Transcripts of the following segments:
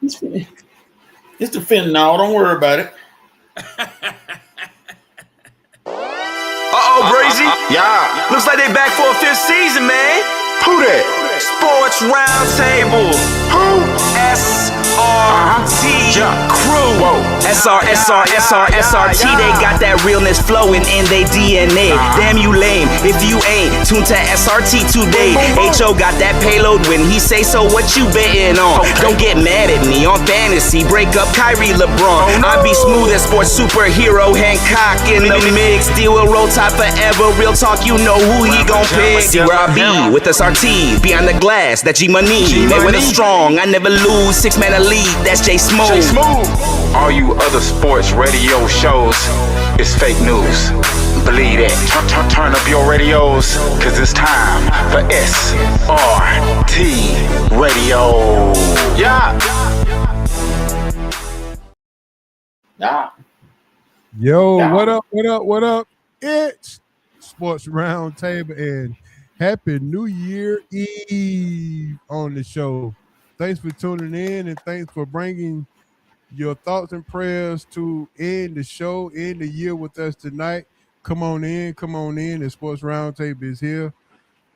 It's the fentanyl. Don't worry about it. Brazy. Yeah. Looks like they back for a fifth season, man. Who that? Sports Roundtable. Who? SRT Crew. Whoa. SRT. They got that realness flowing in they DNA. Damn you lame if you ain't tuned to SRT today. HO got that payload when he say so. What you betting on? Don't get mad at me on fantasy. Break up Kyrie LeBron. I be smooth as sports superhero Hancock in the mix. Deal with roll tide forever. Real talk, you know who he gon' pick. See where I be with SRT. Behind the glass, that G-Money. Made with a strong, I never lose. 6-man elite, that's J Smooth. All you other sports radio shows is fake news. Believe it. Turn up your radios, cause it's time for SRT Radio. Yeah. Yo, what up? It's Sports Roundtable and Happy New Year Eve on the show. Thanks for tuning in and thanks for bringing your thoughts and prayers to end the show, end the year with us tonight. Come on in. The Sports Roundtable is here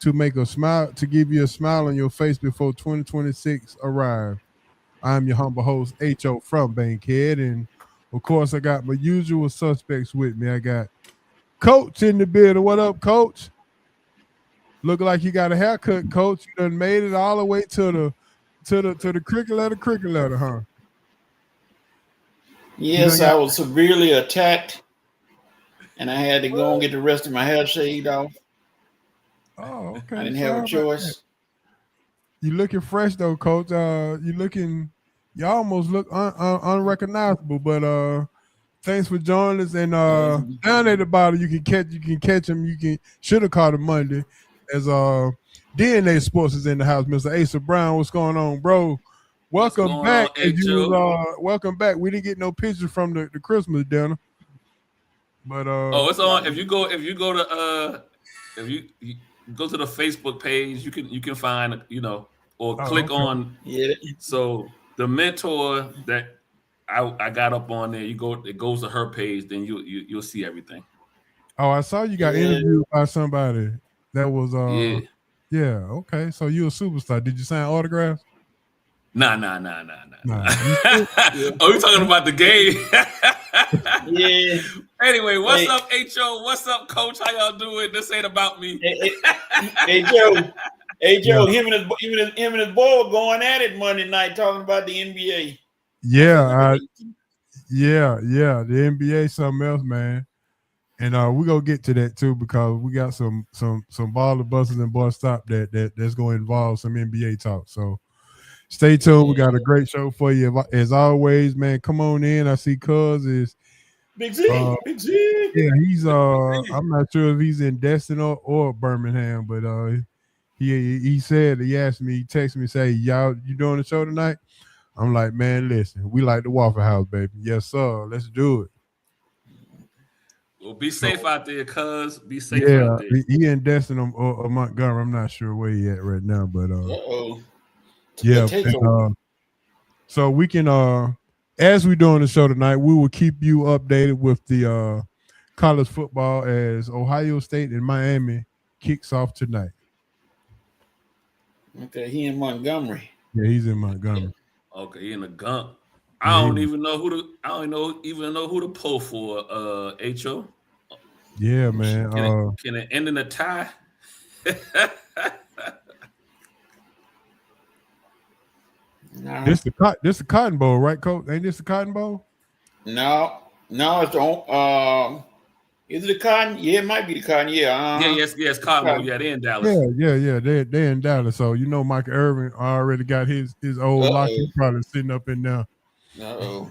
to make a smile, to give you a smile on your face before 2026 arrives. I'm your humble host, H.O. from Bankhead, and of course, I got my usual suspects with me. I got Coach in the building. What up, Coach? Look like you got a haircut, Coach. You done made it all the way to the cricket letter, huh? Yes, I was severely attacked, and I had to go and get the rest of my hair shaved off. Oh, okay. I didn't have a choice. You looking fresh though, Coach. You almost look unrecognizable, but thanks for joining us. And down at the bottom, you can catch him. You should have caught him Monday, as DNA Sports is in the house. Mr. Asa Brown, what's going on, bro? Welcome back. Welcome back. We didn't get no pictures from the Christmas dinner, but it's on. If you go to the Facebook page, you can find click on. Yeah. So the mentor that I got up on there, it goes to her page, then you'll see everything. Oh, I saw you got interviewed by somebody that was yeah, okay. So you a superstar. Did you sign autographs? Nah. Oh, you talking about the game? Yeah. Anyway, what's up, H.O.? What's up, Coach? How y'all doing? This ain't about me. Hey, Joe. Yeah. Him and his boy were going at it Monday night talking about the NBA. Yeah, the NBA something else, man. And we're gonna get to that too because we got some baller busters and boy stop that's gonna involve some NBA talk. So stay tuned. We got a great show for you as always, man. Come on in. I see Cuz is Big Z. Yeah, he's I'm not sure if he's in Destin or Birmingham, but he said, he asked me, he texted me, say, y'all, you doing the show tonight? I'm like, man, listen, we like the Waffle House, baby. Yes, sir. Let's do it. Well, be safe out there, cuz. Be safe Yeah, out there. he in Destin or Montgomery. I'm not sure where he at right now, but yeah. So we can as we doing the show tonight, we will keep you updated with the college football as Ohio State and Miami kicks off tonight. Okay, he in Montgomery. Yeah, he's in Montgomery. Okay, he in the gump. I don't even know who to pull for. HO. Yeah, man. Can it end in a tie? This the Cotton Bowl, right, Coach? Ain't this the Cotton Bowl? No, it's the is it the Cotton? Yeah, it might be the Cotton. Yeah. Yes, Cotton Bowl. Yeah, they're in Dallas. Yeah. They're in Dallas. So you know, Michael Irvin already got his old locker probably sitting up in there. Yeah.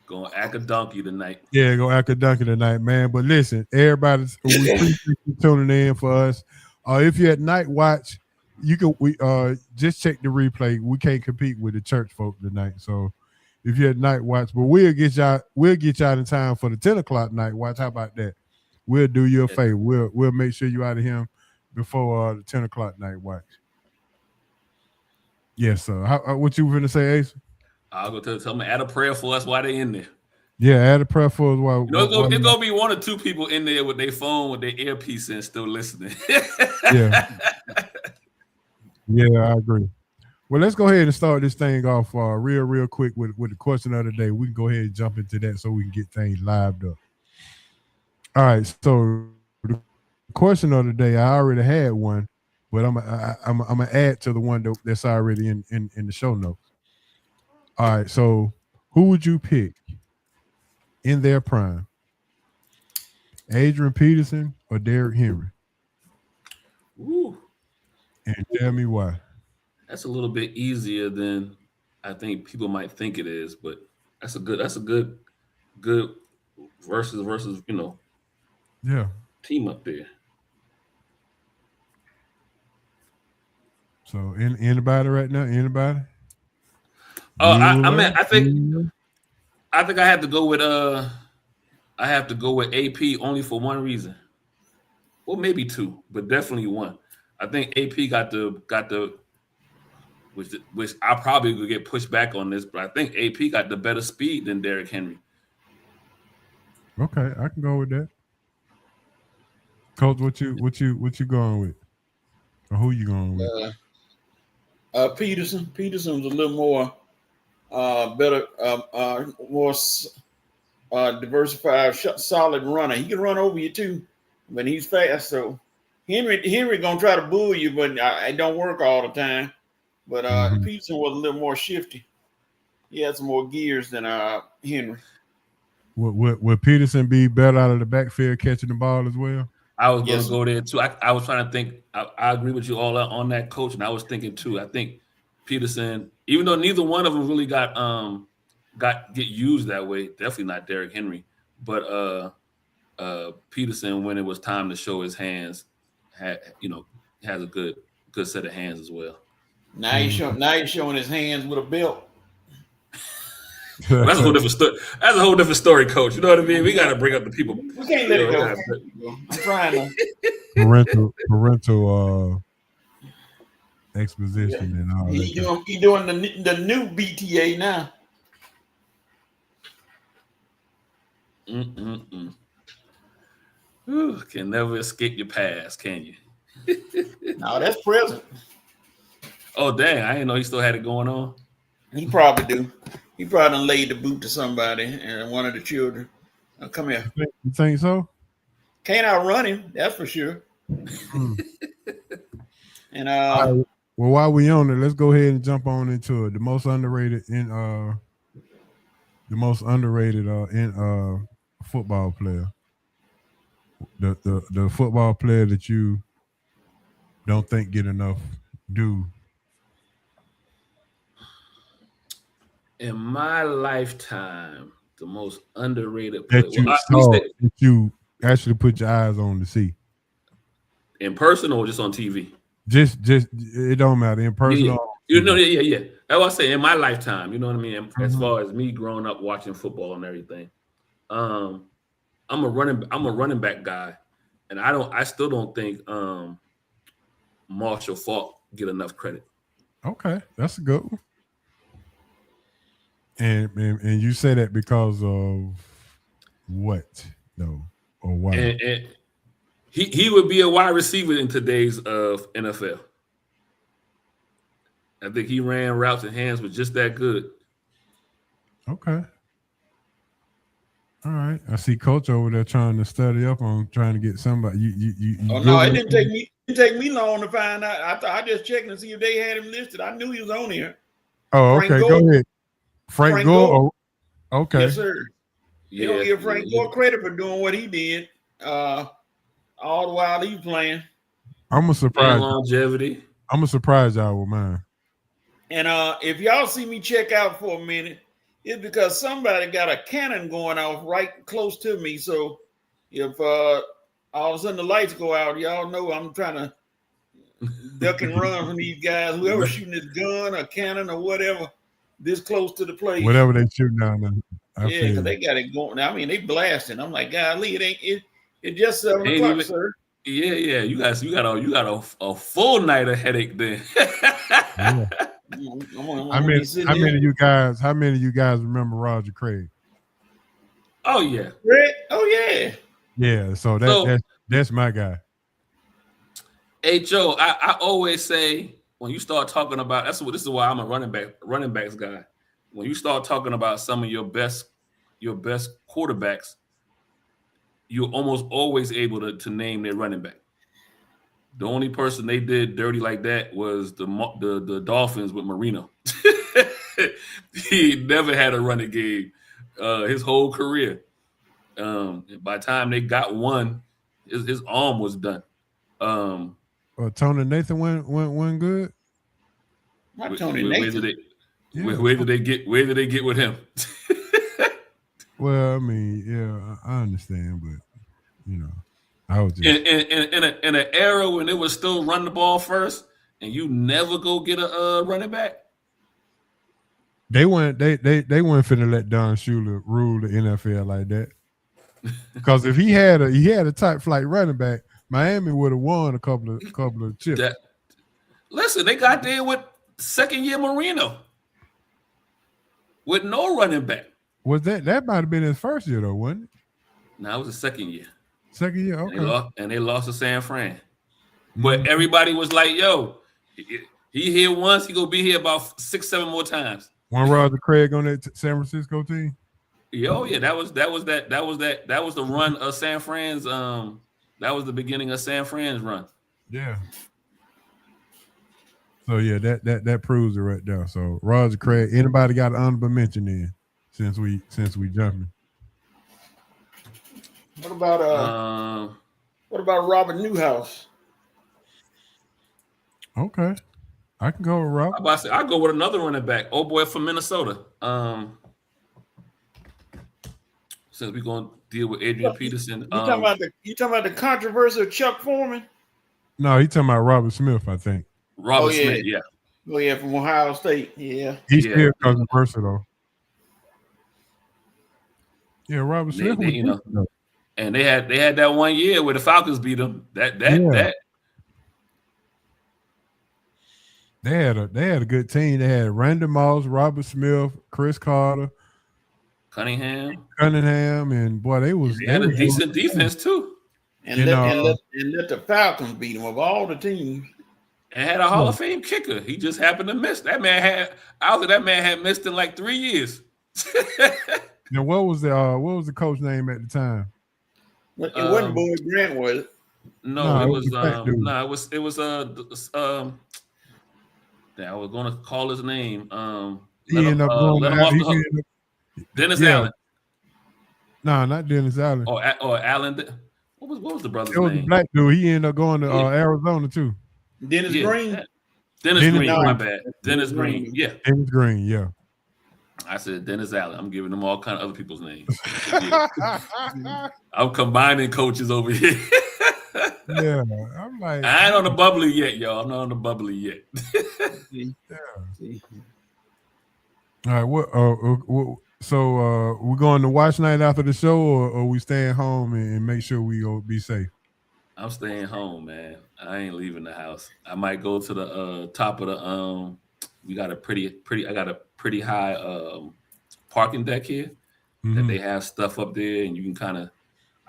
Gonna act a donkey tonight. Yeah, gonna act a donkey tonight, man. But listen, everybody, we appreciate you tuning in for us. If you're at night watch, you can just check the replay. We can't compete with the church folk tonight. So if you're at night watch, but we'll get y'all in time for the 10 o'clock night watch. How about that? We'll do you a favor. We'll make sure you out of here before the 10 o'clock night watch. Yes, sir. What you finna say, Ace? I'll go tell them to add a prayer for us while they in there. Yeah, add a prayer for us while. You know, it's gonna be 1 or 2 people in there with their phone, with their earpiece in, still listening. Yeah. Yeah, I agree. Well, let's go ahead and start this thing off real quick with the question of the day. We can go ahead and jump into that so we can get things lived up. All right, so the question of the day, I already had one, but I'm gonna add to the one that's already in the show notes. All right, so who would you pick in their prime? Adrian Peterson or Derrick Henry? Ooh. And tell me why. That's a little bit easier than I think people might think it is, but that's a good versus Yeah. team up there. So anybody right now? Anybody? I think I have to go with AP only for one reason. Well, maybe 2, but definitely 1. I think AP got the which I probably could get pushed back on this, but I think AP got the better speed than Derrick Henry. Okay, I can go with that. Coach, what you going with? Or who you going with? Peterson. Peterson was a little more better, more diversified, solid runner. He can run over you too, but he's fast. So Henry gonna try to bull you, but it don't work all the time. But Peterson was a little more shifty. He had some more gears than Henry. Would Peterson be better out of the backfield catching the ball as well? I was going to go there too. I was trying to think. I agree with you all on that, Coach, and I was thinking too. I think Peterson, even though neither one of them really get used that way, definitely not Derrick Henry, but Peterson, when it was time to show his hands, has a good set of hands as well. Now he's showing his hands with a belt. That's a whole different story. That's a whole different story, Coach. You know what I mean? We got to bring up the people. We can't let it go. I'm trying to parental exposition and all that. He doing the new BTA now. Ooh, can never escape your past, can you? No, that's present. Oh, dang. I didn't know he still had it going on. He probably do. He probably done laid the boot to somebody and one of the children. Come here. You think so? Can't outrun him, that's for sure. And well, while we on it, let's go ahead and jump on into it. The most underrated in football player. The football player that you don't think get enough due. In my lifetime, the most underrated player that you actually put your eyes on to see. In person or just on TV? Just it don't matter. In person. Yeah. That's what I say. In my lifetime, you know what I mean? As far as me growing up watching football and everything. I'm a running back guy. And I still don't think Marshall Faulk get enough credit. Okay, that's a good one. And you say that because of what, though, or why? And he would be a wide receiver in today's NFL. I think he ran routes and hands was just that good. Okay. All right. I see Coach over there trying to study up on trying to get somebody. It didn't take me long to find out. I just checked to see if they had him listed. I knew he was on here. Oh, okay. Go ahead. Frank Gore. Oh, okay. Yes, sir. You don't give Frank Gore credit for doing what he did all the while he was playing. I'm a surprise. Longevity. I'm a surprise y'all with mine. And if y'all see me check out for a minute, it's because somebody got a cannon going off right close to me. So if all of a sudden the lights go out, y'all know I'm trying to duck and run from these guys. Whoever's shooting this gun or cannon or whatever, this close to the place. Whatever they shooting down there. Yeah, because they got it going. I mean, they blasting. I'm like, golly, it just 7 o'clock, sir. Yeah. You got a full night of headache then. How many of you guys remember Roger Craig? Oh yeah. Oh yeah. Yeah, so that's my guy. Hey Joe, I always say when you start talking about this is why I'm a running backs guy. When you start talking about some of your best quarterbacks, you're almost always able to name their running back. The only person they did dirty like that was the Dolphins with Marino. He never had a running game his whole career. By the time they got one, his arm was done. Tony Nathan went good. Not Tony Nathan. Where did they get with him? Well, I mean, yeah, I understand, but you know, I was just in an era when it was still run the ball first, and you never go get a running back. They weren't finna let Don Shula rule the NFL like that. Because if he had a type flight running back, Miami would have won a couple of chips. Listen, they got there with second year Marino with no running back. Was that might have been his first year though, wasn't it? No, it was the second year. Second year, okay. They lost to San Fran. But everybody was like, yo, he here once, he gonna be here about 6-7 more times. One Roger Craig on that San Francisco team? Yo, yeah, that was the run of San Fran's that was the beginning of San Fran's run. Yeah. So yeah, that proves it right there. So Roger Craig, anybody got an honorable mention in since we jumping? What about Robert Newhouse? Okay, I can go with Robert. I go with another running back, old boy from Minnesota. Since we're gonna deal with Adrian Peterson, you talking about the controversy of Chuck Foreman? No, he talking about Robert Smith, I think. Robert Smith, yeah. Oh yeah, from Ohio State, yeah. He's still controversial though. Yeah, Robert Smith. And they had that 1 year where the Falcons beat them. That They had a good team. They had Randy Moss, Robert Smith, Chris Carter, Cunningham, and boy, they had a decent defense too. And let the Falcons beat them of all the teams. And had a Hall of Fame kicker. He just happened to miss. That man had missed in like 3 years. Now, what was the coach name at the time? It wasn't Boyd Grant, was it? No, it was I was gonna call his name. Dennis Allen. No, not Dennis Allen. Or Allen. What was the brother's name? It was a black dude. He ended up going to Arizona too. Dennis Green. Dennis Green, my bad. Dennis Green. Yeah. Dennis Green, yeah. I said Dennis Allen. I'm giving them all kind of other people's names. I'm combining coaches over here. Yeah, I'm like, I ain't on the bubbly yet, y'all. I'm not on the bubbly yet. Yeah. All right, so we're going to watch night after the show, or we staying home and make sure we go be safe? I'm staying home, man. I ain't leaving the house. I might go to the top of the we got a I got a pretty high parking deck here that they have stuff up there, and you can kind of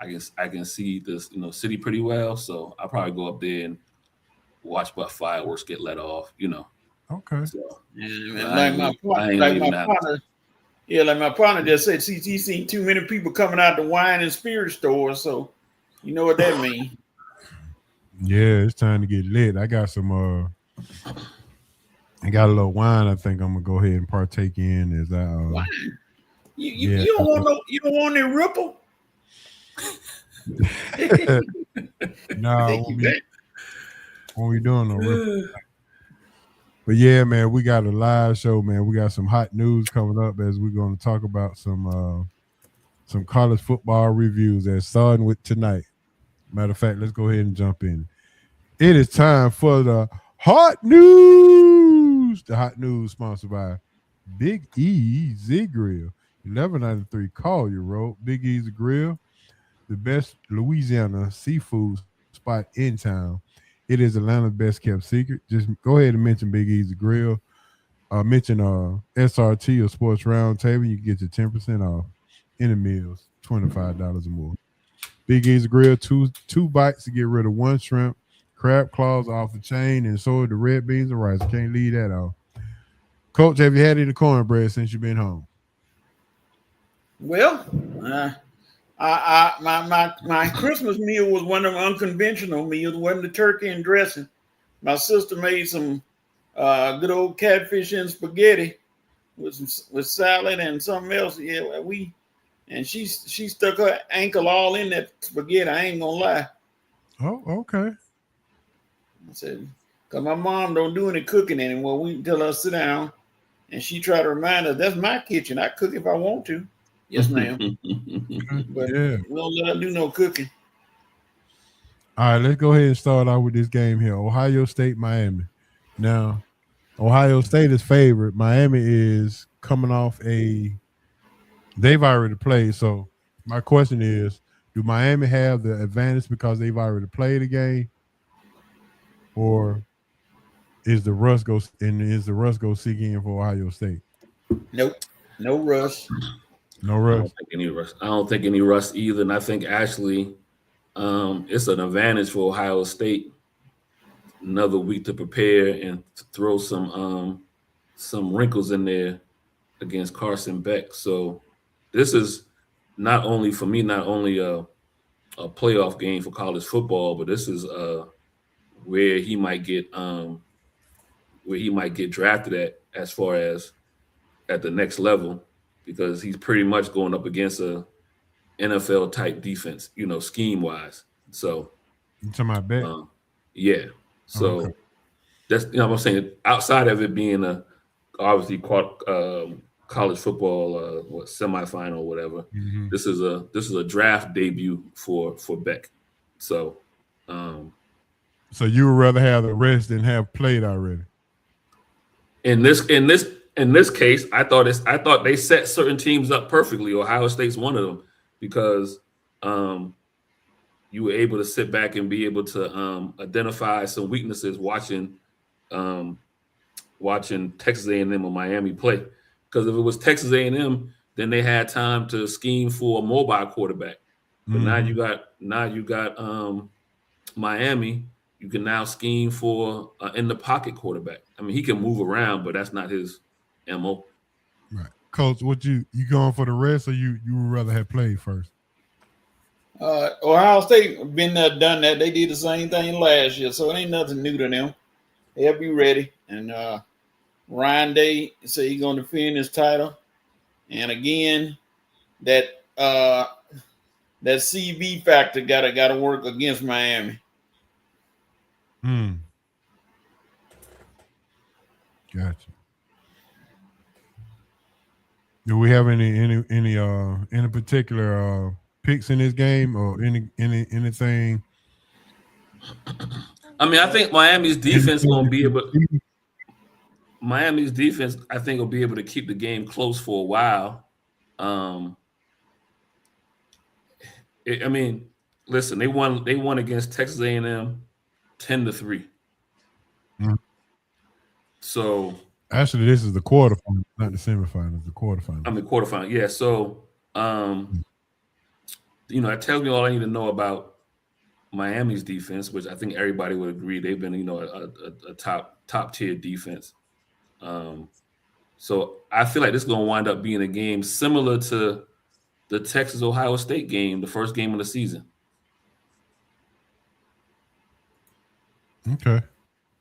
I can see this city pretty well. So I'll probably go up there and watch what fireworks get let off. Okay. So, like my partner just said, he's seen too many people coming out the wine and spirit stores. So you know what that means. Yeah, it's time to get lit. I got some I got a little wine I think I'm gonna go ahead and partake in as I wine? You don't want any Ripple? No, when we doing no Ripple. But yeah, man, we got a live show, man. We got some hot news coming up as we're going to talk about some college football reviews that's starting with tonight. Matter of fact, let's go ahead and jump in. It is time for the hot news. The hot news sponsored by Big Easy Grill, 1193 Collier Road. Big Easy Grill, the best Louisiana seafood spot in town. It is Atlanta's best kept secret. Just go ahead and mention Big Easy Grill. mention SRT or Sports Roundtable. You can get your 10% off any meals, $25 or more. Big Easy Grill, two bites to get rid of one shrimp. Crab claws off the chain, and so are the red beans and rice. Can't leave that off. Coach, have you had any cornbread since you've been home? Well, my Christmas meal was one of them unconventional meals. It wasn't the turkey and dressing. My sister made some good old catfish and spaghetti with salad and something else. Yeah, she stuck her ankle all in that spaghetti. I ain't gonna lie. Oh, okay. I said, because my mom don't do any cooking anymore. We tell her sit down, and she try to remind us, that's my kitchen. I cook if I want to. Yes, ma'am. But we don't let her do no cooking. All right, let's go ahead and start out with this game here. Ohio State, Miami. Now, Ohio State is favored. Miami is coming off they've already played. So my question is, do Miami have the advantage because they've already played a game? Or is the rust go seek in for Ohio State? Nope. No rush. No rush. I don't think any rush either. And I think actually it's an advantage for Ohio State. Another week to prepare and throw some wrinkles in there against Carson Beck. So this is not only a playoff game for college football, but this is where he might get drafted at as far as at the next level, because he's pretty much going up against a NFL type defense, scheme wise. So you talking about Beck? Yeah. So okay. That's what I'm saying. Outside of it being obviously college football semifinal or whatever, this is a draft debut for Beck. So so you would rather have the rest than have played already? In this case, I thought they set certain teams up perfectly. Ohio State's one of them, because you were able to sit back and be able to identify some weaknesses watching Texas A&M or Miami play. Because if it was Texas A&M, then they had time to scheme for a mobile quarterback. But now you got Miami. You can now scheme for in the pocket quarterback. I mean, he can move around, but that's not his MO. Right, Coach. What you going for the rest, or you would rather have played first? Ohio State been there, done that. They did the same thing last year, so it ain't nothing new to them. They'll be ready. And Ryan Day said he's going to defend his title. And again, that CV factor gotta work against Miami. Gotcha. Do we have any particular picks in this game or anything? I mean, I think Miami's defense will be able to keep the game close for a while. Listen, they won against Texas A&M 10-3. So actually, this is the quarterfinal, not the semifinals. The quarterfinal. I mean, quarterfinal. Yeah. So, it tells me all I need to know about Miami's defense, which I think everybody would agree they've been, a top tier defense. So I feel like this is going to wind up being a game similar to the Texas Ohio State game, the first game of the season. Okay.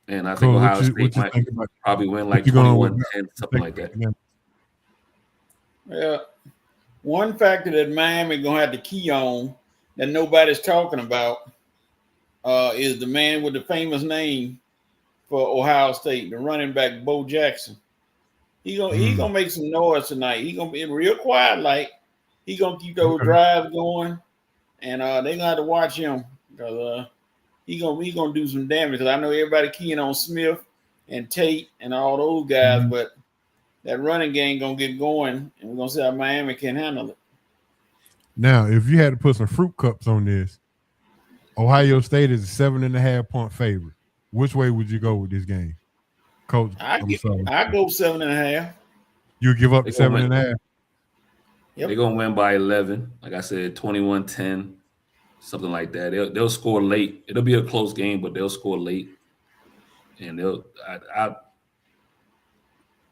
And I think Ohio State might probably win like 21-10, something like that. Yeah. One factor that Miami going to have to key on that nobody's talking about is the man with the famous name for Ohio State, the running back, Bo Jackson. He gonna make some noise tonight. He gonna be real quiet, like he gonna keep those drives going, and they gonna have to watch him because he gonna do some damage. Because I know everybody keying on Smith and Tate and all those guys, but that running game gonna get going, and we're gonna see how Miami can handle it. Now, if you had to put some fruit cups on this, Ohio State is a 7.5 point favorite. Which way would you go with this game? Coach, I I'm sorry. go 7.5. You give up They the gonna 7.5? Yep. They're gonna win by 11. Like I said, 21-10, something like that. They'll score late. It'll be a close game, but they'll score late, and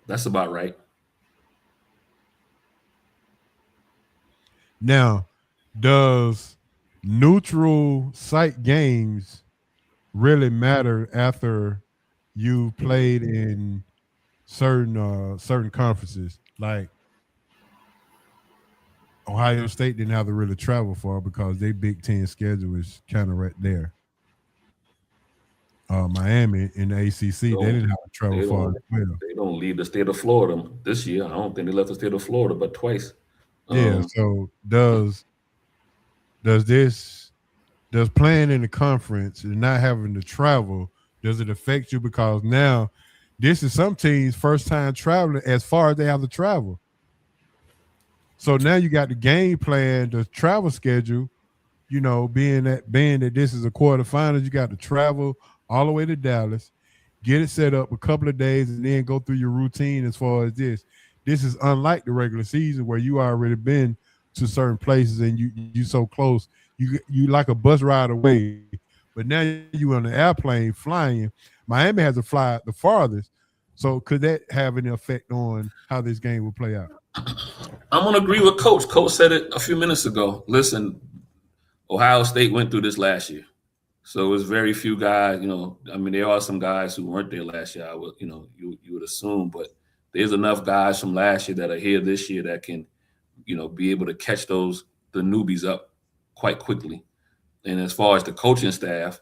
that's about right. Now, does neutral site games really matter after you played in certain conferences? Like Ohio State didn't have to really travel far because their Big Ten schedule is kind of right there. Miami in the ACC, they didn't have to travel far as well. They don't leave the state of Florida this year. I don't think they left the state of Florida, but twice. Yeah. So does playing in the conference and not having to travel, does it affect you? Because now this is some teams' first time traveling as far as they have to travel. So now you got the game plan, the travel schedule, being that this is a quarterfinals, you got to travel all the way to Dallas, get it set up a couple of days, and then go through your routine as far as this. This is unlike the regular season where you already been to certain places and you so close. You like a bus ride away. But now you on the airplane flying. Miami has to fly the farthest. So could that have an effect on how this game will play out? I'm going to agree with Coach. Coach said it a few minutes ago. Listen, Ohio State went through this last year. So it was very few guys, there are some guys who weren't there last year, you would assume, but there's enough guys from last year that are here this year that can, be able to catch the newbies up quite quickly. And as far as the coaching staff,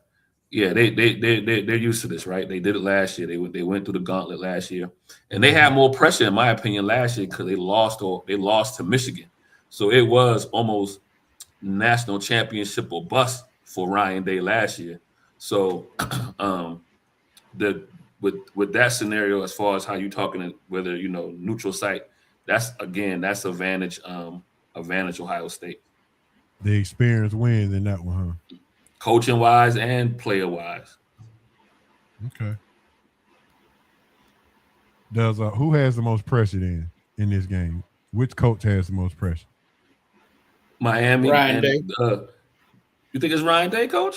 yeah, they're used to this, right? They did it last year. They went through the gauntlet last year, and they had more pressure, in my opinion, last year because they lost to Michigan. So it was almost national championship or bust for Ryan Day last year. So with that scenario, as far as how you talking, whether neutral site, that's advantage Ohio State. The experience wins in that one, huh? Coaching wise and player wise. Okay. Who has the most pressure in this game? Which coach has the most pressure? Miami. Ryan Day. You think it's Ryan Day, Coach?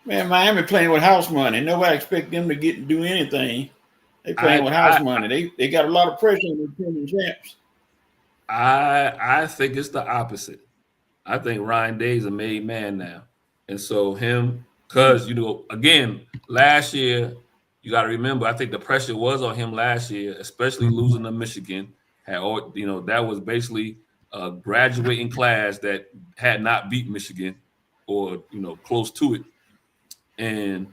Man, Miami playing with house money. Nobody expect them to do anything. They playing with house money. They got a lot of pressure on the defending champs. I think it's the opposite. I think Ryan Day's a made man now. And so because, again, last year, you got to remember, I think the pressure was on him last year, especially losing to Michigan. That was basically a graduating class that had not beat Michigan or, close to it. And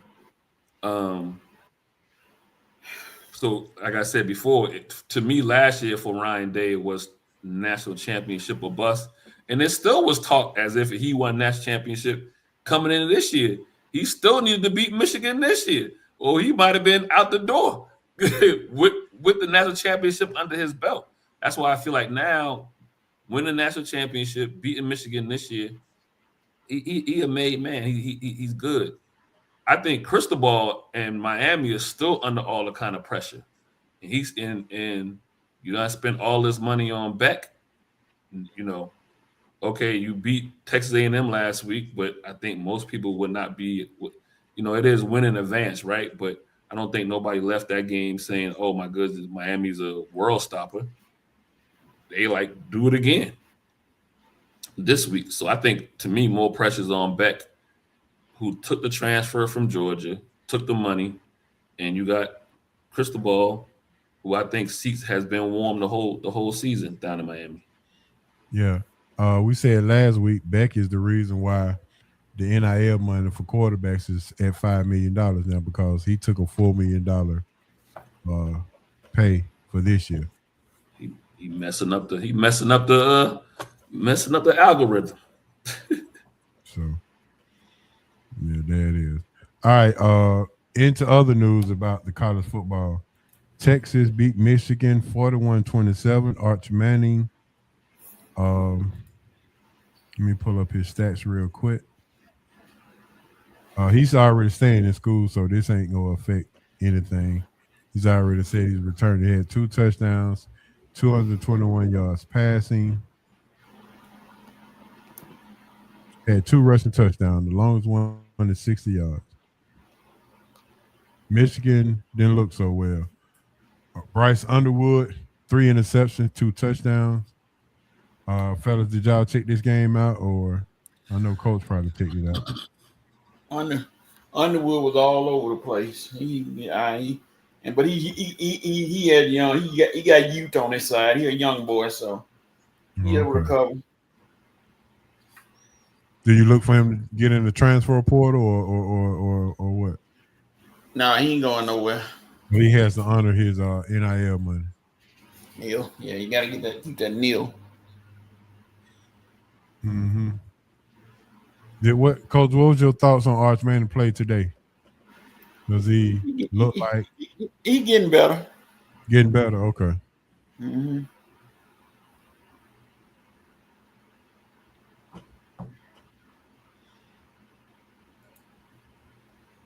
so, like I said before, to me, last year for Ryan Day was national championship or bust. And it still was talked as if he won national championship coming into this year. He still needed to beat Michigan this year, or he might have been out the door with the national championship under his belt. That's why I feel like now, winning the national championship, beating Michigan this year, he a made man. He's good. I think Cristobal and Miami are still under all the kind of pressure. And he's in I spent all this money on Beck. Okay, you beat Texas A&M last week, but I think most people would not be, it is win in advance, right? But I don't think nobody left that game saying, oh my goodness, Miami's a world stopper. They do it again this week. So I think, to me, more pressure's on Beck, who took the transfer from Georgia, took the money, and you got Cristobal, who I think seats has been warm the whole season down in Miami. Yeah. We said last week, Beck is the reason why the NIL money for quarterbacks is at $5 million now, because he took a $4 million pay for this year. He messing up the algorithm. So yeah, there it is. All right. Into other news about the college football. Texas beat Michigan 41-27. Arch Manning. Let me pull up his stats real quick. He's already staying in school, so this ain't gonna affect anything. He's already said he's returned. He had 2 touchdowns, 221 yards passing. Had 2 rushing touchdowns. The longest one is 60 yards. Michigan didn't look so well. Bryce Underwood, 3 interceptions, 2 touchdowns. Fellas, did y'all check this game out? Or I know Coach probably checked it out. Underwood was all over the place. But he had young. He got youth on his side. He a young boy, so he'll recover. Do you look for him to get in the transfer portal or what? Nah, he ain't going nowhere. But he has to honor his NIL money. Neil, yeah, you gotta keep that Neil. Mm-hmm. Coach? What was your thoughts on Arch Manning play today? Does he look like he getting better? Getting better, okay. Mm-hmm.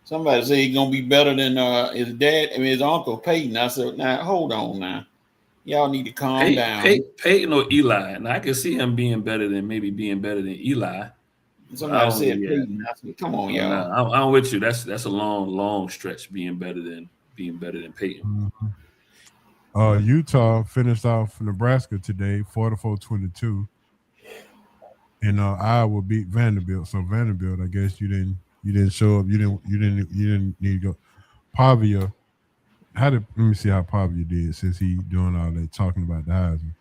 Somebody say he's gonna be better than his dad. His uncle Peyton. I said, now hold on, now y'all need to calm down. Peyton or Eli, and I can see him being better than Eli. Somebody said Peyton. I said, come on, y'all. I'm with you. That's a long stretch being better than Peyton. Mm-hmm. Utah finished off Nebraska today, 44-22, and Iowa beat Vanderbilt. So Vanderbilt, I guess you didn't show up. You didn't need to go. Pavia, let me see how Pavia did since he doing all that talking about the Heisman.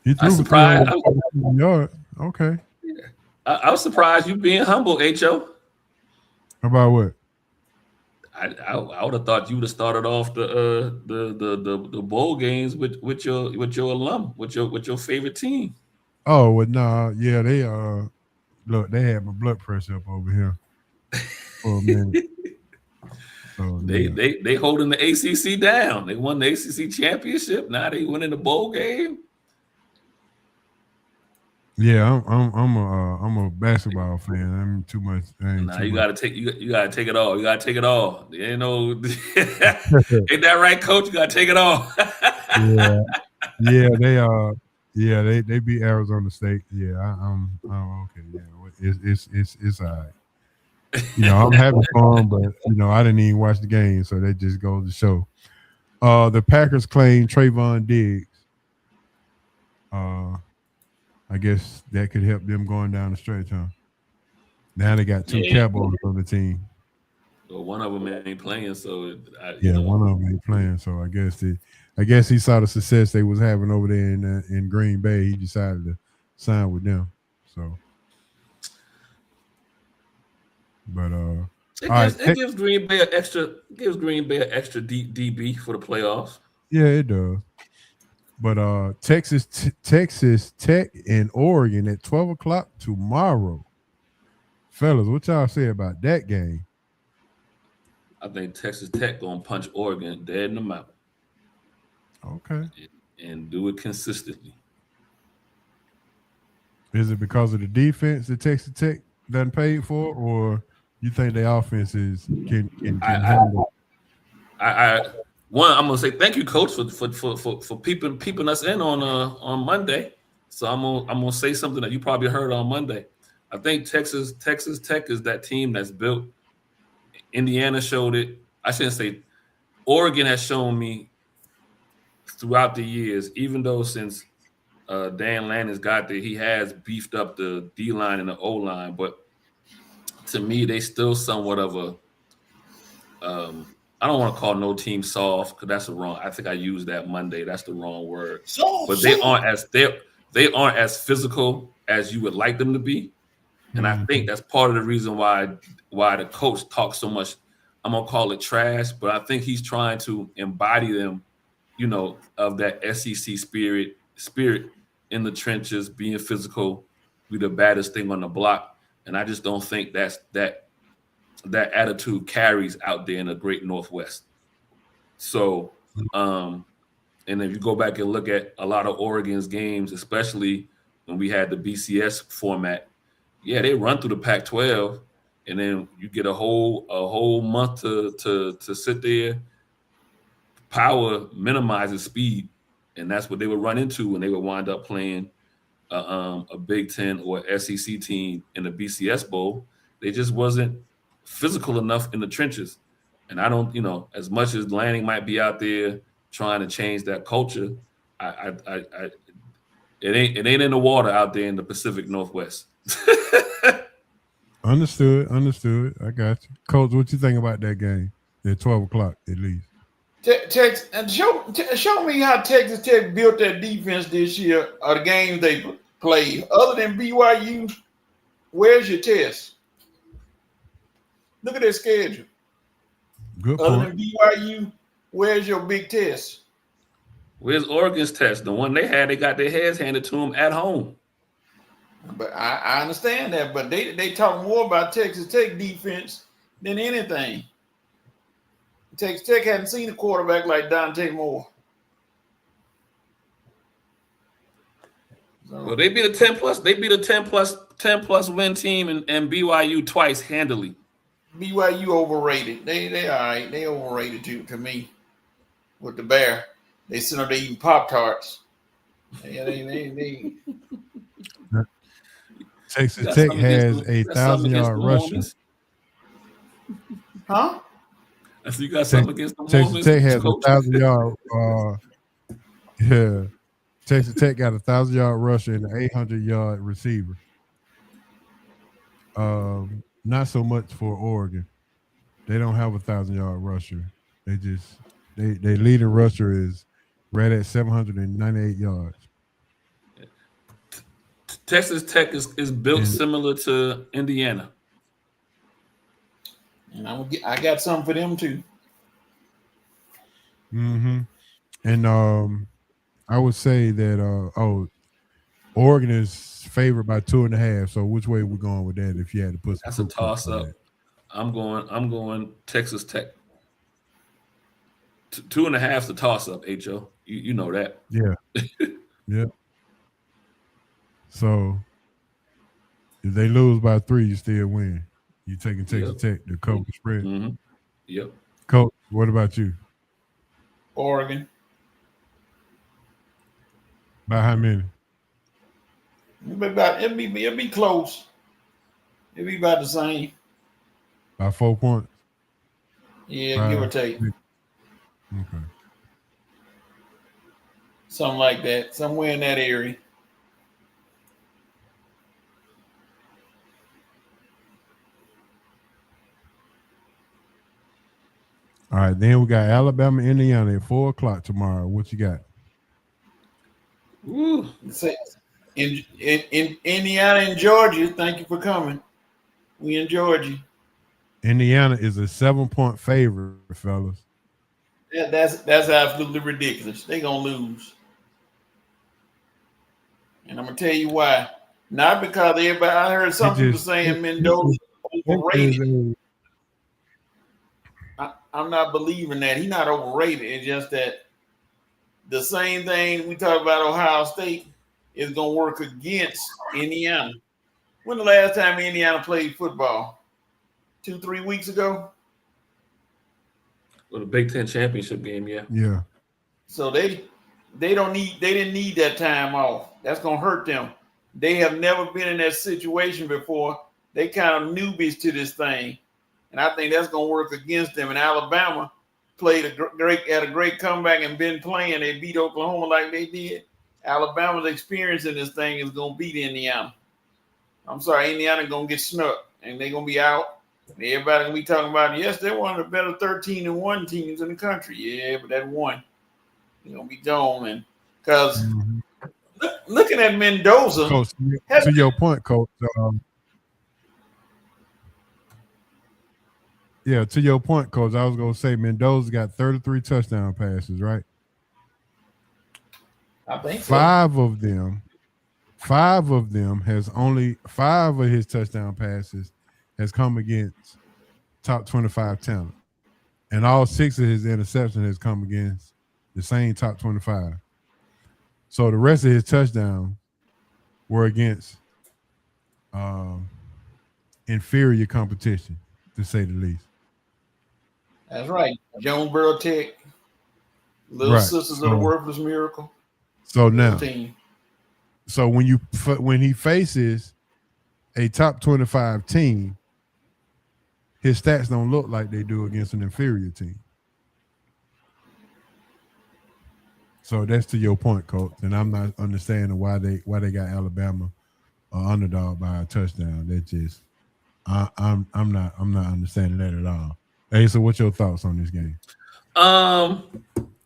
He threw surprised. Okay. I was surprised you being humble, Ho. About what? I would have thought you would have started off the bowl games with your alum, with your favorite team. Oh well, nah, yeah, they look, they had my blood pressure up over here for a minute. So, they holding the ACC down. They won the ACC championship. Now they winning the bowl game. Yeah, I'm a basketball fan. I'm too much. You gotta take it all. You gotta take it all. Ain't no, ain't that right, Coach? You gotta take it all. They beat Arizona State. Yeah, I'm okay. Yeah, it's all right. I'm having fun, but I didn't even watch the game, so that just goes to show. The Packers claim Trayvon Diggs. I guess that could help them going down the stretch, huh? Now they got 2 Cowboys on the team. Well, one of them ain't playing, so one of them ain't playing. So I guess he saw the success they was having over there in Green Bay. He decided to sign with them. So, but it gives Green Bay an extra DB for the playoffs. Yeah, it does. But Texas Tech and Oregon at 12:00 tomorrow. Fellas, what y'all say about that game? I think Texas Tech gonna punch Oregon dead in the mouth. Okay. And do it consistently. Is it because of the defense that Texas Tech done paid for, or you think their offense can handle? I'm gonna say thank you, Coach, for peeping us in on Monday. So I'm gonna say something that you probably heard on Monday. I think Texas Tech is that team that's built. Indiana showed it. I shouldn't say. Oregon has shown me throughout the years, even though since Dan Lanning got there, he has beefed up the D line and the O line. But to me, they still somewhat of a. I don't want to call no team soft because that's the wrong. I think I used that Monday. That's the wrong word. But they aren't as physical as you would like them to be, and I think that's part of the reason why the coach talks so much. I'm gonna call it trash, but I think he's trying to embody them, of that SEC spirit in the trenches, being physical, be the baddest thing on the block, and I just don't think that attitude carries out there in the great Northwest. So, and if you go back and look at a lot of Oregon's games, especially when we had the BCS format, they run through the Pac-12, and then you get a whole month to sit there. Power minimizes speed, and that's what they would run into when they would wind up playing a Big Ten or SEC team in the BCS Bowl. They just wasn't physical enough in the trenches. And I don't, as much as Lanning might be out there trying to change that culture, it ain't in the water out there in the Pacific Northwest. Understood. I got you. Coach, what you think about that game at 12 o'clock at least? Show me how Texas Tech built their defense this year, or the games they played. Other than BYU, where's your test? Look at their schedule. Good Other point. than BYU, where's your big test? Where's Oregon's test? The one they got their heads handed to them at home. But I understand that, but they talk more about Texas Tech defense than anything. Texas Tech hadn't seen a quarterback like Dante Moore. So, Well, they beat a 10+. They beat a 10+ win team and BYU twice handily. BYU overrated. They all right. They overrated to me with the Bear. They sit up there eating Pop-Tarts. They Texas Tech has a 1,000-yard rusher. Huh? I see you got something against the Texas Mormons, Tech has a Coach? 1,000-yard. Yeah, Texas Tech got a 1,000-yard rusher and an 800-yard receiver. Not so much for Oregon. They don't have a 1,000-yard rusher. They leading rusher is right at 798 yards. Texas Tech is built similar to Indiana. And I got something for them too. Mm-hmm. And I would say that Oregon is favored by 2.5. So which way are we going with that? If you had to put, That's a toss up. I'm going Texas Tech. 2.5 is a toss up. Ho, you know that. Yeah. Yeah. So if they lose by 3, you still win. You taking Texas Tech to cover the spread. Mm-hmm. Yep. Coach, what about you? Oregon. By how many? It'll be close. It'll be about the same. By 4 points? Yeah, give or take. Okay. Something like that. Somewhere in that area. All right, then we got Alabama, Indiana at 4 o'clock tomorrow. What you got? Ooh. In Indiana and Georgia, thank you for coming. We enjoyed you. Indiana is a 7-point favorite, fellas. Yeah, that's absolutely ridiculous. They're gonna lose. And I'm gonna tell you why. Not because everybody, I heard some people saying Mendoza overrated. I'm not believing that. He's not overrated. It's just that the same thing we talk about Ohio State is going to work against Indiana. When the last time Indiana played football? 2-3 weeks ago? Well, the Big Ten championship game, yeah. Yeah. So they didn't need that time off. That's going to hurt them. They have never been in that situation before. They kind of newbies to this thing. And I think that's going to work against them. And Alabama had a great comeback and been playing. They beat Oklahoma like they did. Alabama's experience in this thing is going to beat Indiana. I'm sorry, Indiana going to get snuck, and they're going to be out. And everybody going to be talking about, yes, they're one of the better 13-1 teams in the country. Yeah, but that one, they're going to be gone. And because looking at Mendoza. Coach, to your point, Coach. Yeah, to your point, Coach, I was going to say Mendoza got 33 touchdown passes, right? I think so. 5 of them has only 5 of his touchdown passes has come against top 25 talent. And all 6 of his interceptions has come against the same top 25. So the rest of his touchdowns were against inferior competition, to say the least. That's right. Jonesboro Tech, Little Right. Sisters of the Worthless Miracle. So now, team. so when he faces a top 25 team, his stats don't look like they do against an inferior team. So that's to your point, Coach. And I'm not understanding why they got Alabama underdog by a touchdown. That just I'm not understanding that at all. Hey, so what's your thoughts on this game?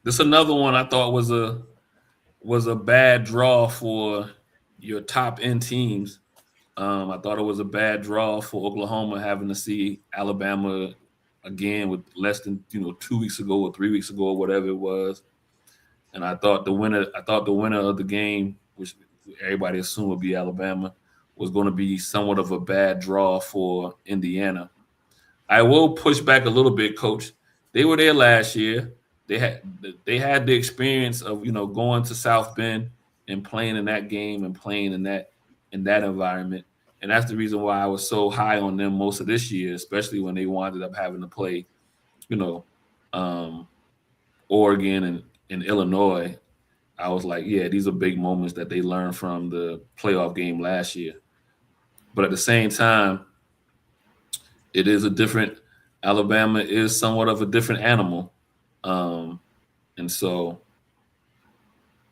This another one I thought was a bad draw for your top end teams. I thought it was a bad draw for Oklahoma having to see Alabama again with less than 2 weeks ago or 3 weeks ago or whatever it was. And I thought the winner of the game, which everybody assumed would be Alabama, was going to be somewhat of a bad draw for Indiana. I will push back a little bit, Coach. They were there last year. They had the experience of going to South Bend and playing in that game and playing in that environment, and that's the reason why I was so high on them most of this year, especially when they wound up having to play, Oregon and Illinois. I was like, yeah, these are big moments that they learned from the playoff game last year. But at the same time, it is a different. Alabama is somewhat of a different animal. And so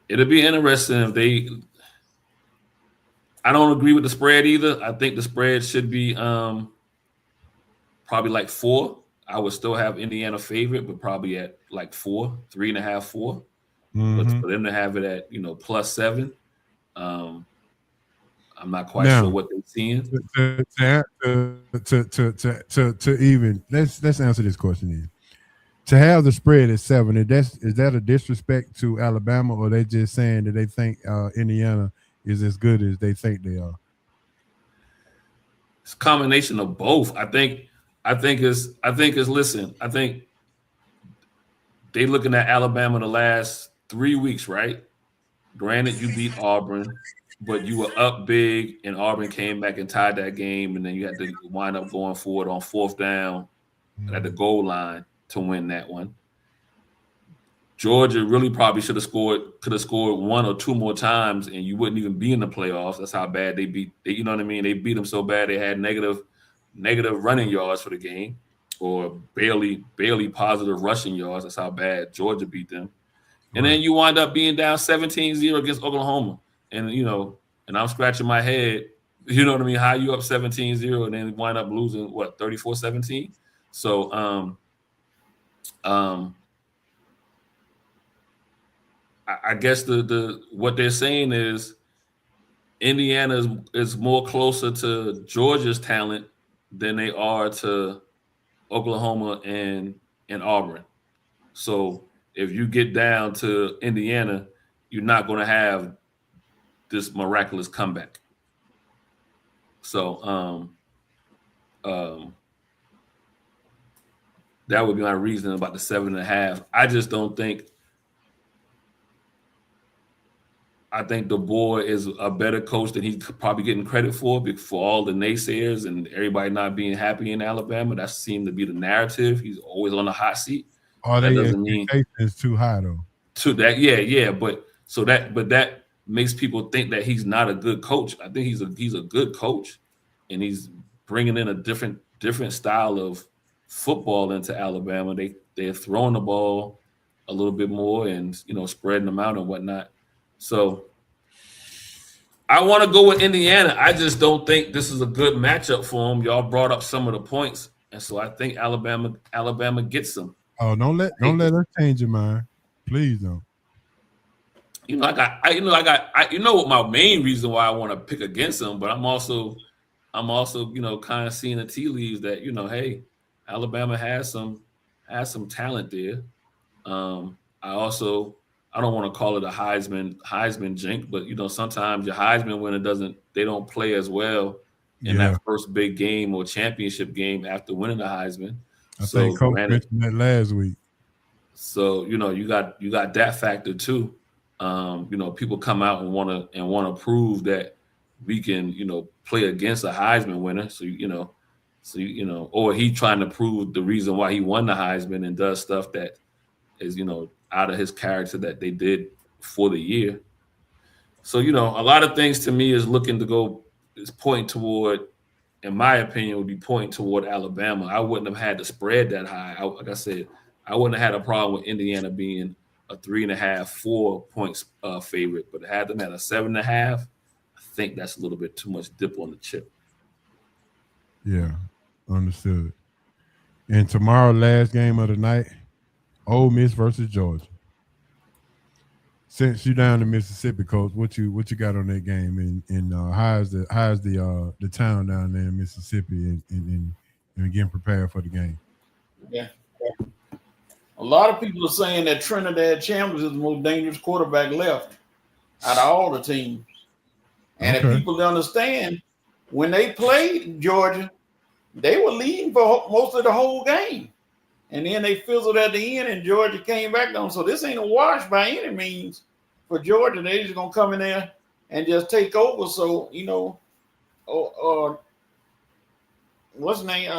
it'll be interesting if they – I don't agree with the spread either. I think the spread should be probably like 4. I would still have Indiana favorite, but probably at like 4, 3.5, 4. But for them to have it at, +7, I'm not quite sure what they're seeing. To even let's answer this question here. To have the spread at 7, is that a disrespect to Alabama, or they just saying that they think Indiana is as good as they think they are? It's a combination of both. I think they looking at Alabama the last 3 weeks, right? Granted, you beat Auburn, but you were up big, and Auburn came back and tied that game, and then you had to wind up going forward on 4th down at the goal line to win that one. Georgia really probably could have scored 1 or 2 more times, and you wouldn't even be in the playoffs. That's how bad they beat. You know what I mean? They beat them so bad they had negative running yards for the game, or barely positive rushing yards. That's how bad Georgia beat them. And then you wind up being down 17-0 against Oklahoma, and and I'm scratching my head. You know what I mean? How you up 17-0 and then wind up losing 34-17? So I guess the what they're saying is Indiana is more closer to Georgia's talent than they are to Oklahoma and Auburn. So if you get down to Indiana, you're not going to have this miraculous comeback. So that would be my reason about the 7.5. I just don't think. I think DeBoer is a better coach than he's probably getting credit for all the naysayers and everybody not being happy in Alabama. That seemed to be the narrative. He's always on the hot seat. That doesn't mean it's too high though. To that, yeah. But that makes people think that he's not a good coach. I think he's a good coach, and he's bringing in a different style of football into Alabama. They're throwing the ball a little bit more and spreading them out and whatnot. So I want to go with Indiana. I just don't think this is a good matchup for them. Y'all brought up some of the points, and so I think Alabama gets them. Oh, don't let us change your mind, please don't. I got what my main reason why I want to pick against them, but I'm also kind of seeing the tea leaves that hey, Alabama has some talent there. I don't want to call it a Heisman jinx, but sometimes your Heisman winner they don't play as well in that first big game or championship game after winning the Heisman. I think Coach mentioned that last week. So you got that factor too. People come out and want to prove that we can play against a Heisman winner. So So, or he trying to prove the reason why he won the Heisman and does stuff that is, out of his character that they did for the year. So, a lot of things to me is pointing toward, in my opinion, would be pointing toward Alabama. I wouldn't have had the spread that high. Like I said, I wouldn't have had a problem with Indiana being a 3.5, 4 points favorite, but had them at a 7.5, I think that's a little bit too much dip on the chip. Yeah, understood. And tomorrow, last game of the night, Ole Miss versus Georgia. Since you down in Mississippi, Coach, what you got on that game, and how's the town down there in Mississippi, and getting prepared for the game? Yeah. A lot of people are saying that Trinidad Chambers is the most dangerous quarterback left out of all the teams. And if people understand, when they played Georgia, they were leading for most of the whole game. And then they fizzled at the end, and Georgia came back on. So this ain't a wash by any means for Georgia. They're just going to come in there and just take over. So, what's his name?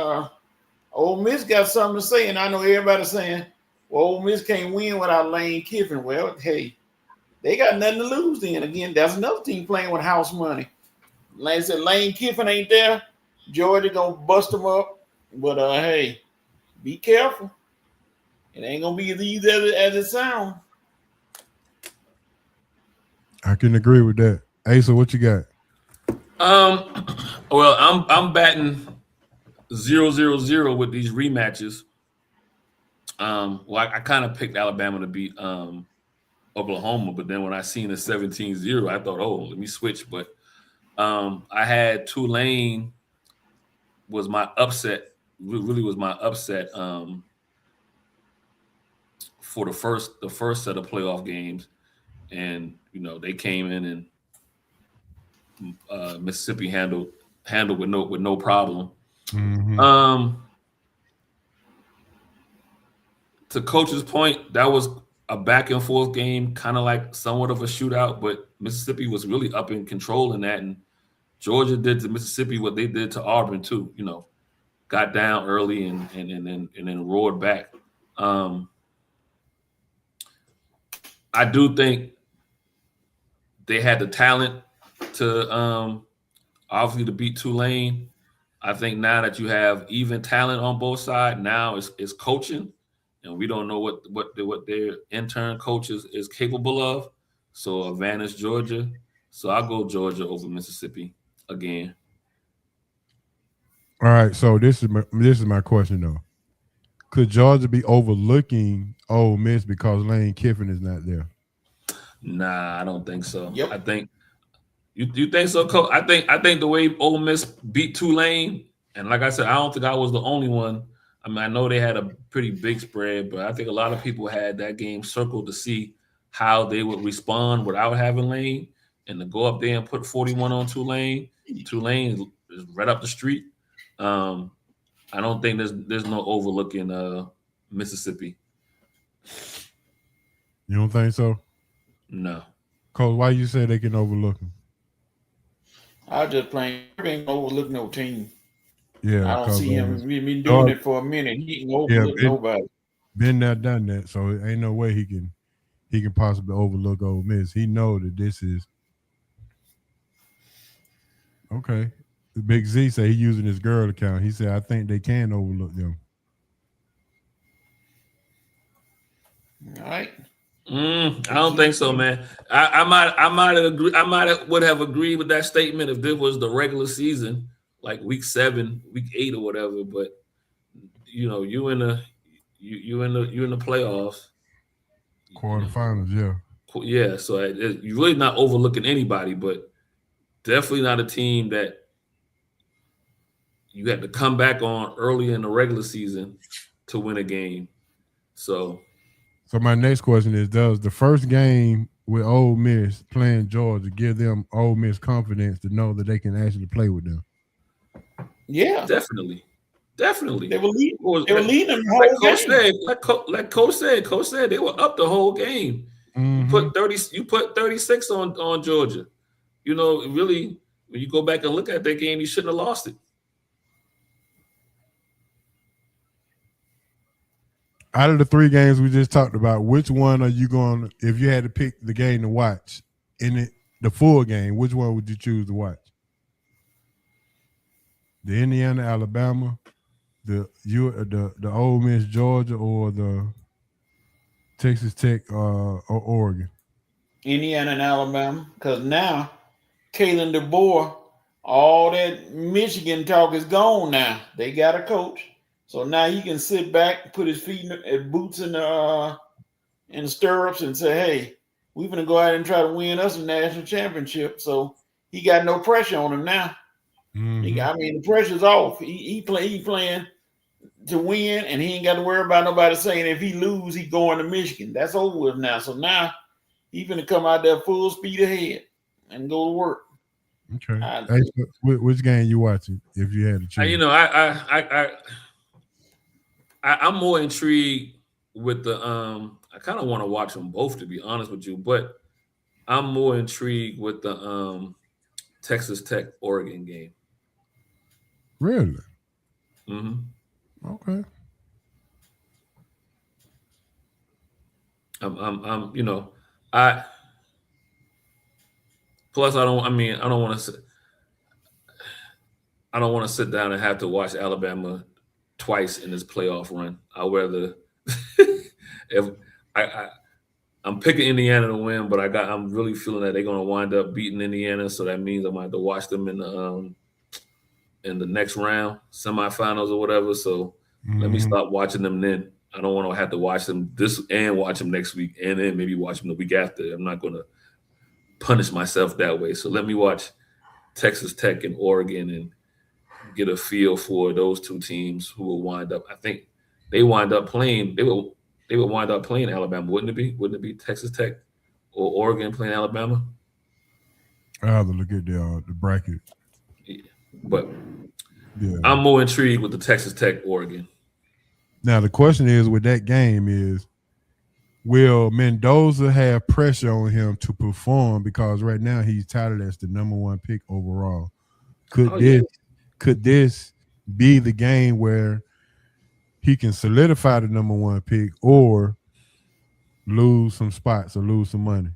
Ole Miss got something to say, and I know everybody's saying, well, Ole Miss can't win without Lane Kiffin. Well, hey, they got nothing to lose then. Again, that's another team playing with house money. Like I said, Lane Kiffin ain't there. Georgia going to bust them up. But, hey, be careful. It ain't going to be as easy as it sounds. I can agree with that. Asa, what you got? Well, I'm batting 0-0-0 with these rematches. I kind of picked Alabama to beat Oklahoma, but then when I seen the 17-0, I thought, oh, let me switch. But I had Tulane was my upset. Really was my upset for the first set of playoff games, and they came in and Mississippi handled with no problem. Mm-hmm. To Coach's point, that was a back and forth game, kind of like somewhat of a shootout, but Mississippi was really up in control in that, and Georgia did to Mississippi what they did to Auburn too. Got down early and then roared back. I do think they had the talent to obviously to beat Tulane. I think now that you have even talent on both sides, now it's coaching, and we don't know what their intern coach is capable of. So advantage Georgia. So I'll go Georgia over Mississippi again. All right, so this is my question though. Could Georgia be overlooking Ole Miss because Lane Kiffin is not there? Nah, I don't think so. Yep. I think you think so, Coach? I think the way Ole Miss beat Tulane, and like I said, I don't think I was the only one. I mean, I know they had a pretty big spread, but I think a lot of people had that game circled to see how they would respond without having Lane, and to go up there and put 41 on Tulane. Tulane is right up the street. I don't think there's no overlooking Mississippi. You don't think so? No. Coach, why you say they can overlook them? I just playing. He ain't overlook no team. Yeah, I don't see him. We've been doing it for a minute. He ain't overlook nobody. Been there, done that. So it ain't no way he can possibly overlook Ole Miss. He know that this is okay. Big Z said he using his girl account. He said, I think they can overlook them. All right. I don't think so, man. I would have agreed with that statement if this was the regular season, like week 7, week 8 or whatever. But you in the playoffs, quarterfinals, yeah. Yeah, so you're really not overlooking anybody, but definitely not a team that you had to come back on early in the regular season to win a game. So my next question is, does the first game with Ole Miss playing Georgia give them Ole Miss confidence to know that they can actually play with them? Yeah. Definitely. They were leading. The whole game. Like Coach said, they were up the whole game. Mm-hmm. You put 36 on Georgia. Really, when you go back and look at that game, you shouldn't have lost it. Out of the 3 games we just talked about, which one are you going? If you had to pick the game to watch in the full game, which one would you choose to watch? The Indiana, Alabama, the Ole Miss, Georgia, or the Texas Tech or Oregon? Indiana and Alabama, because now Kalen DeBoer, all that Michigan talk is gone now. They got a coach. So now he can sit back, put his feet in boots in the stirrups, and say, "Hey, we're gonna go out and try to win us a national championship." So he got no pressure on him now. Mm-hmm. The pressure's off. He playing to win, and he ain't got to worry about nobody saying if he lose, he going to Michigan. That's over with now. So now he's gonna come out there full speed ahead and go to work. Okay. Which game you watching? If you had to choose, I'm more intrigued with the I kind of want to watch them both, to be honest with you, but I'm more intrigued with the Texas Tech Oregon game. Really? Mm-hmm. Okay. Plus I don't want to sit down and have to watch Alabama twice in this playoff run. I'd rather if I'm picking Indiana to win, but I'm really feeling that they're gonna wind up beating Indiana, so that means I'm gonna have to watch them in the next round, semifinals or whatever. So let me stop watching them then. I don't want to have to watch them this and watch them next week and then maybe watch them the week after. I'm not gonna punish myself that way. So let me watch Texas Tech and Oregon and get a feel for those 2 teams who will wind up. I think they wind up playing. They would wind up playing Alabama, wouldn't it be? Wouldn't it be Texas Tech or Oregon playing Alabama? I have to look at the bracket. Yeah. But yeah, I'm more intrigued with the Texas Tech Oregon. Now the question is, with that game, is will Mendoza have pressure on him to perform? Because right now he's touted as the number 1 pick overall. Could this be the game where he can solidify the number 1 pick or lose some spots or lose some money?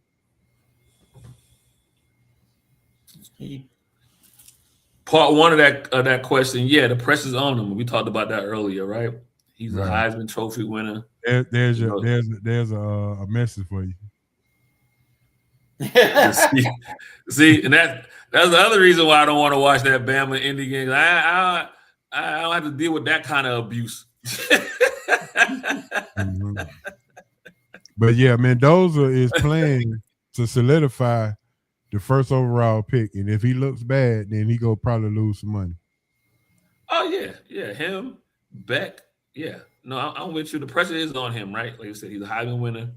Part 1 of that question, yeah, the pressure's on him. We talked about that earlier, right? He's a Heisman Trophy winner. There's a message for you. See, and that's the other reason why I don't want to watch that Bama Indy game. I don't have to deal with that kind of abuse. But yeah, Mendoza is playing to solidify the first overall pick, and if he looks bad, then he go probably lose some money. Oh yeah, him, Beck, yeah. No, I'm with you. The pressure is on him, right? Like you said, he's a Heisman winner.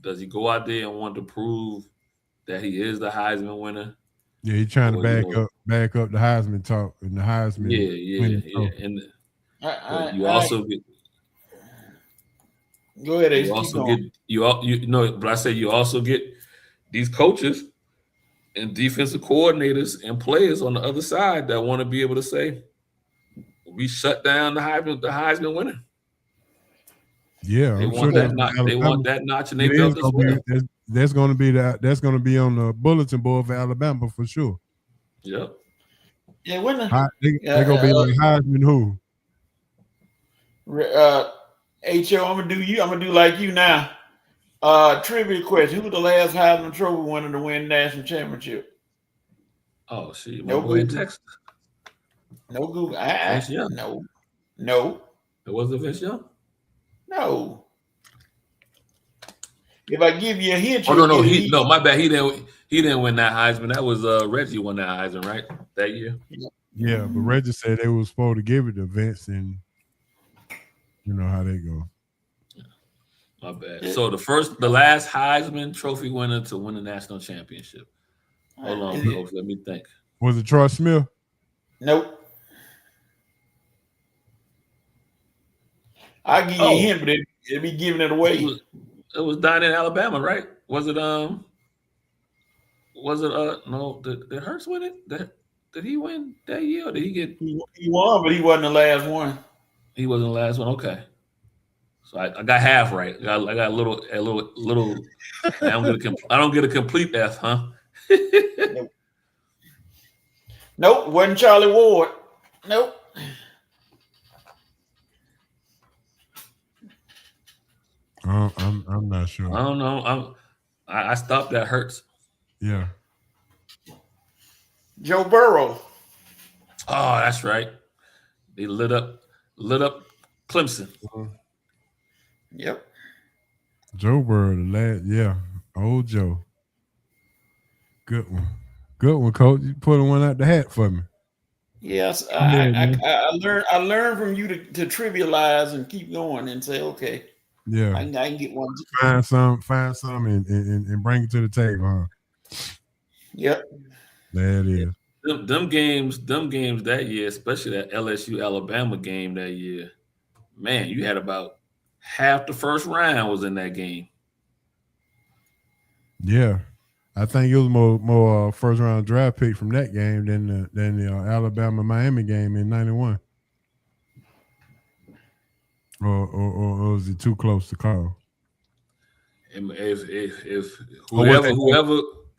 Does he go out there and want to prove that he is the Heisman winner? Yeah, he's trying to back up the Heisman talk and the Heisman. Yeah. And you also get. Go ahead. You also get but I say you also get these coaches and defensive coordinators and players on the other side that want to be able to say, we shut down the Heisman winner. Yeah, they want that notch in their belt as well. That's going to be on the bulletin board for Alabama for sure. Yep. Yeah, when they're going to be like Heisman who? H.O., I'm gonna do like you now. Trivia question: who the last Heisman Trophy winner to win national championship? Oh, shit. No Google. In Texas. No Google. No. It wasn't Vince Young? No. If I give you a hint, no, my bad. He didn't win that Heisman. That was Reggie won that Heisman, right? That year. Yeah, but Reggie said they were supposed to give it to Vince, and you know how they go. My bad. So the last Heisman Trophy winner to win a national championship. Hold on, folks. Let me think. Was it Troy Smith? Nope. I'll give you a hint, but it'd be giving it away. It was down in Alabama, right? Was it no, did Hurts win it? Did he win that year or did he get he won, but he wasn't the last one. He wasn't the last one, okay. So I got half right. I got a little. I don't get a complete F, huh? Nope, wasn't Charlie Ward. Nope. I'm not sure. I don't know. I stopped at Hurts. Yeah. Joe Burrow. Oh, that's right. They lit up Clemson. Yep. Joe Burrow, the lad. Yeah. Old Joe. Good one, Coach. You put one out the hat for me. Yes, I learned from you to trivialize and keep going and say, okay, Yeah. I can get one. Find some and bring it to the table, huh? Yep. There it is. Them games that year, especially that LSU Alabama game that year, man, you had about half the first round was in that game. Yeah. I think it was more first round draft pick from that game than the Alabama Miami game in '91. Or was it too close to call? If whoever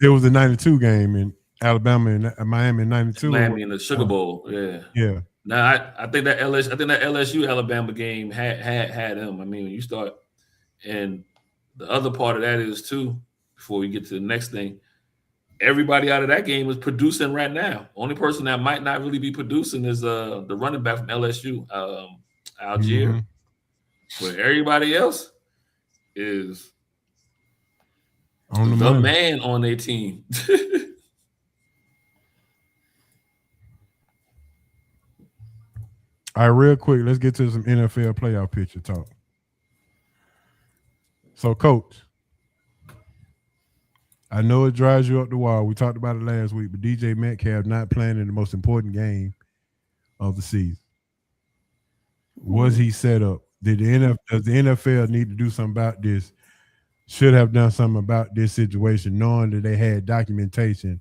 it was the '92 game in Alabama and Miami in '92. Miami in the Sugar Bowl, yeah. Yeah. Now I think that LSU Alabama game had them. I mean, when you start, and the other part of that is too, before we get to the next thing, everybody out of that game is producing right now. Only person that might not really be producing is the running back from LSU, Algier. Mm-hmm. But everybody else is on the man on their team. All right, real quick, let's get to some NFL playoff picture talk. So, Coach, I know it drives you up the wall. We talked about it last week, but DJ Metcalf not playing in the most important game of the season. Was he set up? Does the NFL need to do something about this? Should have done something about this situation, knowing that they had documentation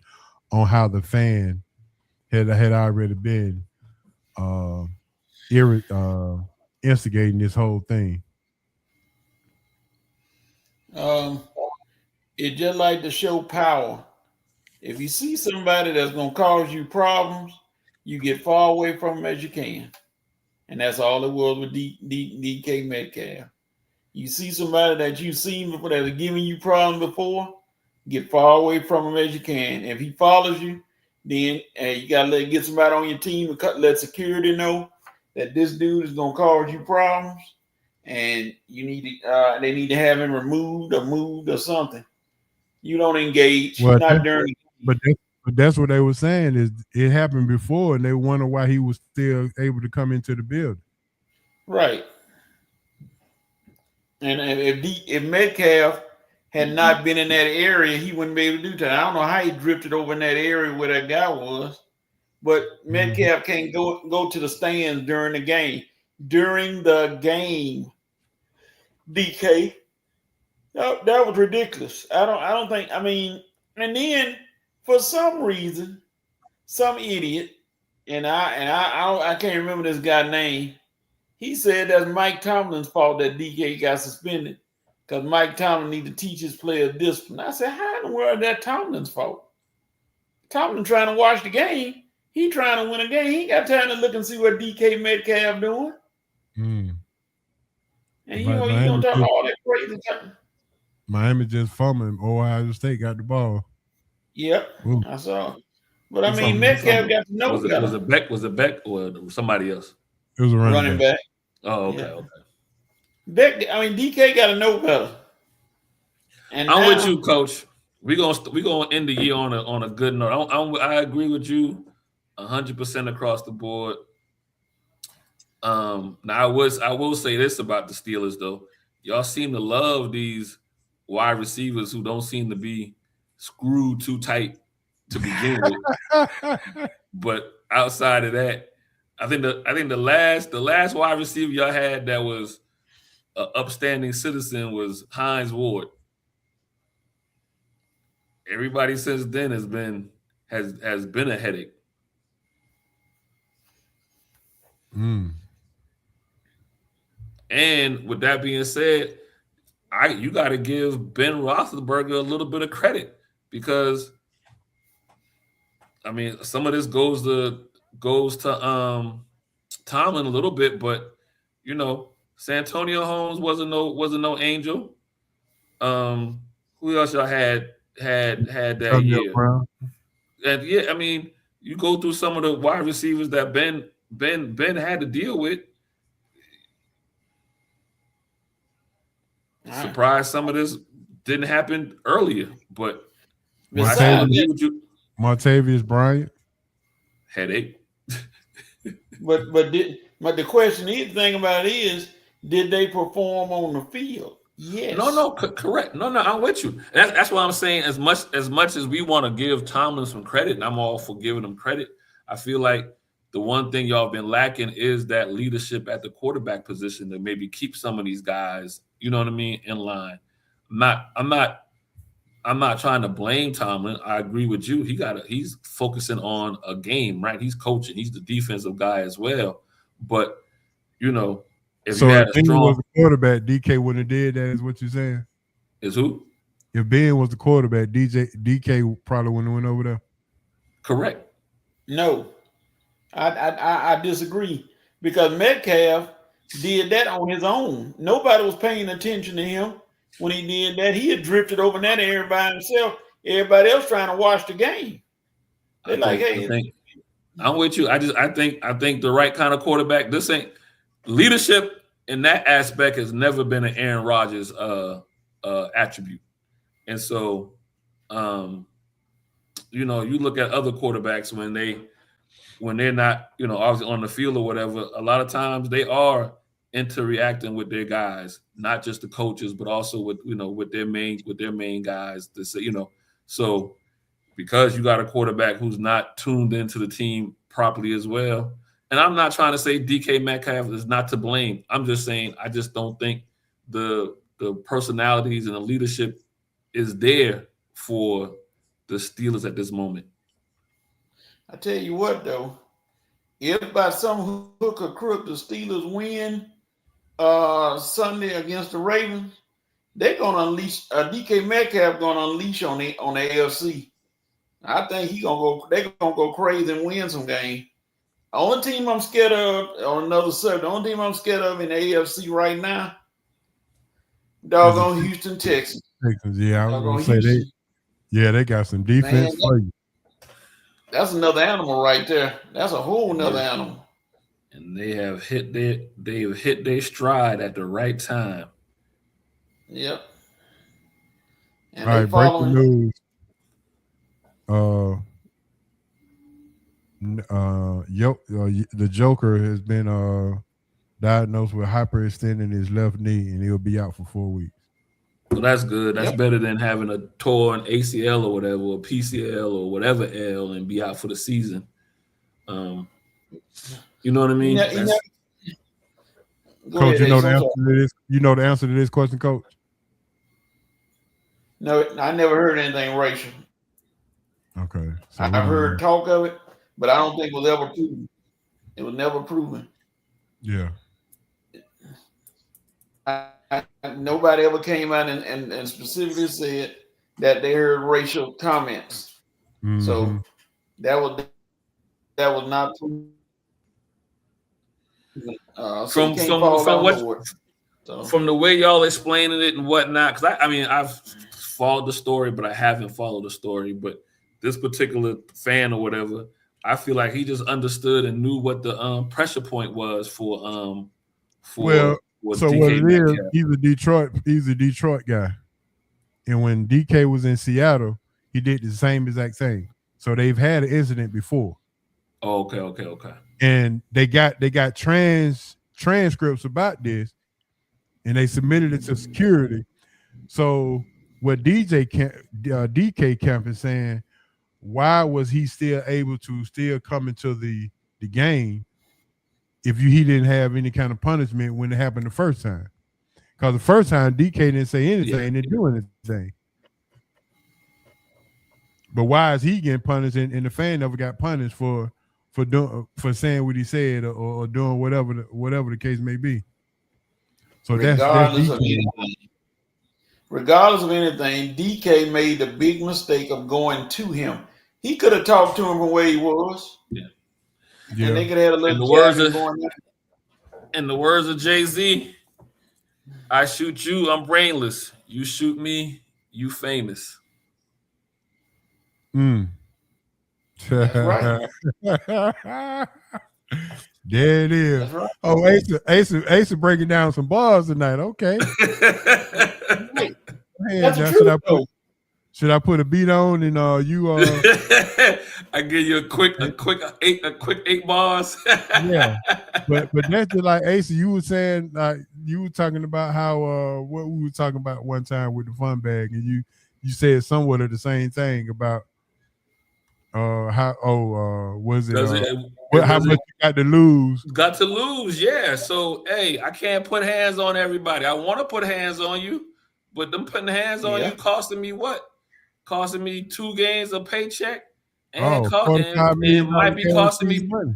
on how the fan had already been instigating this whole thing. It just like to show power. If you see somebody that's gonna cause you problems, you get far away from them as you can. And that's all it was with DK Metcalf. You see somebody that you've seen before that is giving you problems before, get far away from him as you can. If he follows you, then you gotta get somebody on your team to let security know that this dude is gonna cause you problems, and you need to. They need to have him removed or moved or something. You don't engage. Well, not during. But that's what they were saying is it happened before, and they wonder why he was still able to come into the building. Right. And if Metcalf had not been in that area, he wouldn't be able to do that. I don't know how he drifted over in that area where that guy was, but Metcalf can't go to the stands during the game. During the game, DK, that was ridiculous. I don't think. I mean, and then for some reason, some idiot, and I can't remember this guy's name. He said that's Mike Tomlin's fault that DK got suspended because Mike Tomlin need to teach his players discipline. I said, how in the world is that Tomlin's fault? Tomlin trying to watch the game. He trying to win a game. He ain't got time to look and see what DK Metcalf doing. And you don't talk all that crazy stuff. Miami just fumbling. Ohio State got the ball. Yep, I saw. But I mean, Metcalf got to know better. Was it Beck or somebody else? It was a running back. Oh, okay, okay. DK got to know better. And I'm with you, Coach. We're gonna end the year on a good note. I agree with you 100% across the board. Now I will say this about the Steelers though. Y'all seem to love these wide receivers who don't seem to be screwed too tight to begin with. But outside of that, I think the last wide receiver y'all had that was an upstanding citizen was Hines Ward. Everybody since then has been a headache. And with that being said, you got to give Ben Roethlisberger a little bit of credit because, I mean, some of this goes to Tomlin a little bit, but you know, Santonio Holmes wasn't no angel. Who else y'all had that year? Brown. And yeah, I mean, you go through some of the wide receivers that Ben had to deal with. Surprised some of this didn't happen earlier, but Martavius Bryant headache. But the question is, the thing about it is, did they perform on the field? Yes. No, correct. No, I'm with you. That's why I'm saying as much as we want to give Tomlin some credit, and I'm all for giving him credit, I feel like the one thing y'all been lacking is that leadership at the quarterback position to maybe keep some of these guys, you know what I mean, in line. I'm not trying to blame Tomlin. I agree with you. He's focusing on a game, right? He's coaching. He's the defensive guy as well. But you know, if you had a strong was the quarterback, DK wouldn't have did that. Is what you're saying? Is who? If Ben was the quarterback, DK probably wouldn't have went over there. Correct. No, I disagree because Metcalf did that on his own. Nobody was paying attention to him when he did that. He had drifted over in that area by himself. Everybody else trying to watch the game. They're I'm with you. I think the right kind of quarterback. This ain't leadership in that aspect has never been an Aaron Rodgers attribute. And so you know, you look at other quarterbacks when they're not, you know, obviously on the field or whatever, a lot of times they are interacting with their guys, not just the coaches, but also with their main guys to say, you know, so because you got a quarterback who's not tuned into the team properly as well. And I'm not trying to say DK Metcalf is not to blame. I'm just saying I just don't think the personalities and the leadership is there for the Steelers at this moment. I tell you what, though, if by some hook or crook the Steelers win Sunday against the Ravens, they're going to unleash DK Metcalf going to unleash on the AFC. I think they're gonna go crazy and win some game. The only team I'm scared of on another subject, the only team I'm scared of in the AFC right now, doggone Houston Texans. Yeah, I was gonna say they got some defense for you. That's another animal right there. That's a whole nother animal. And they have hit their stride at the right time. Yep. And all right, breaking news. The Joker has been diagnosed with hyperextending his left knee, and he'll be out for 4 weeks. Well, that's good. That's better than having a torn ACL or whatever, or PCL or whatever L, and be out for the season. You know what I mean? Coach, you know the answer to this. You know the answer to this question, Coach? No, I never heard anything racial. Okay. So I've heard talk of it, but I don't think it was ever proven. It was never proven. Yeah. Nobody ever came out and specifically said that they heard racial comments. Mm-hmm. So that was not proven. From the way y'all explaining it and whatnot, because I've followed the story, but I haven't followed the story. But this particular fan or whatever, I feel like he just understood and knew what the pressure point was for so what it is, he's a Detroit guy. And when DK was in Seattle, he did the same exact thing. So they've had an incident before. Oh, okay. And they got transcripts about this, and they submitted it to security. So what DK Camp is saying, why was he still able to come into the game if he didn't have any kind of punishment when it happened the first time? Because the first time DK didn't say anything, didn't do anything. But why is he getting punished and the fan never got punished for saying what he said or doing whatever the case may be? So regardless that's of anything. Regardless of anything, DK made the big mistake of going to him. He could have talked to him from where he was. Yeah. And they could have had a In little the words jabbing of going on. in the words of Jay-Z, I shoot you, I'm brainless. You shoot me, you famous. That's right. There it is. That's right. Oh, Ace breaking down some bars tonight. Okay. Right. Hey, That's the now, truth, though. should I put a beat on and you I give you a quick 8 bars. yeah. But that's just like Ace, you were saying, like you were talking about how what we were talking about one time with the fun bag, and you said somewhat of the same thing about was it how much you got to lose? Got to lose, yeah. So hey, I can't put hands on everybody. I want to put hands on you, but them putting hands on you costing me what? Costing me 2 games of paycheck, and might be costing me money.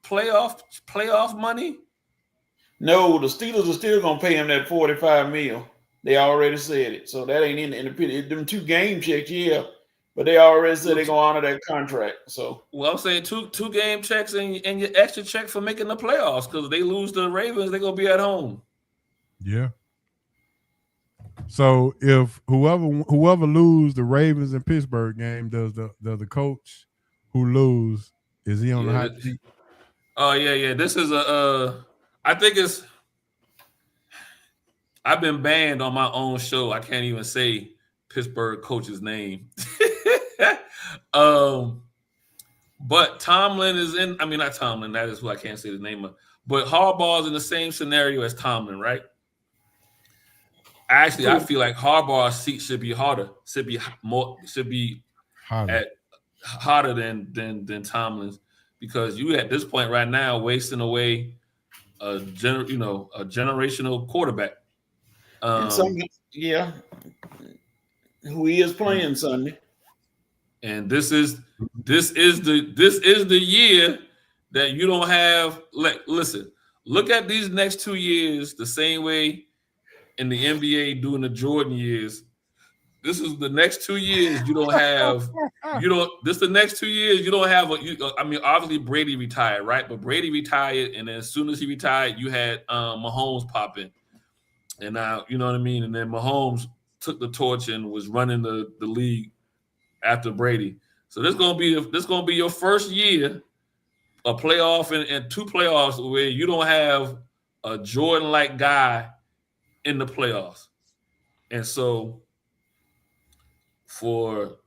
playoff money. No, the Steelers are still gonna pay him that $45 million. They already said it, so that ain't in the them 2 game checks, yeah. But they already said they're gonna honor that contract. So well, I'm saying two game checks and your extra check for making the playoffs, because if they lose to the Ravens, they're gonna be at home. Yeah. So if whoever lose the Ravens and Pittsburgh game, does the coach who lose, is he on the hot seat? Oh yeah. This is I think it's. I've been banned on my own show. I can't even say Pittsburgh coach's name. But Tomlin is in. I mean, not Tomlin. That is who I can't say the name of. But Harbaugh's in the same scenario as Tomlin, right? Actually, I feel like Harbaugh's seat should be harder. Should be harder than Tomlin's, because you at this point right now wasting away a generational quarterback. Who he is playing Sunday. And this is the year that you don't have. Listen, look at these next 2 years the same way in the NBA during the Jordan years. This is the next 2 years you don't have. The next 2 years you don't have. I mean, obviously Brady retired, right? But Brady retired, and then as soon as he retired, you had Mahomes pop in, and now you know what I mean. And then Mahomes took the torch and was running the league after Brady. So this gonna be your first year, a playoff and 2 playoffs where you don't have a Jordan-like guy in the playoffs. And so for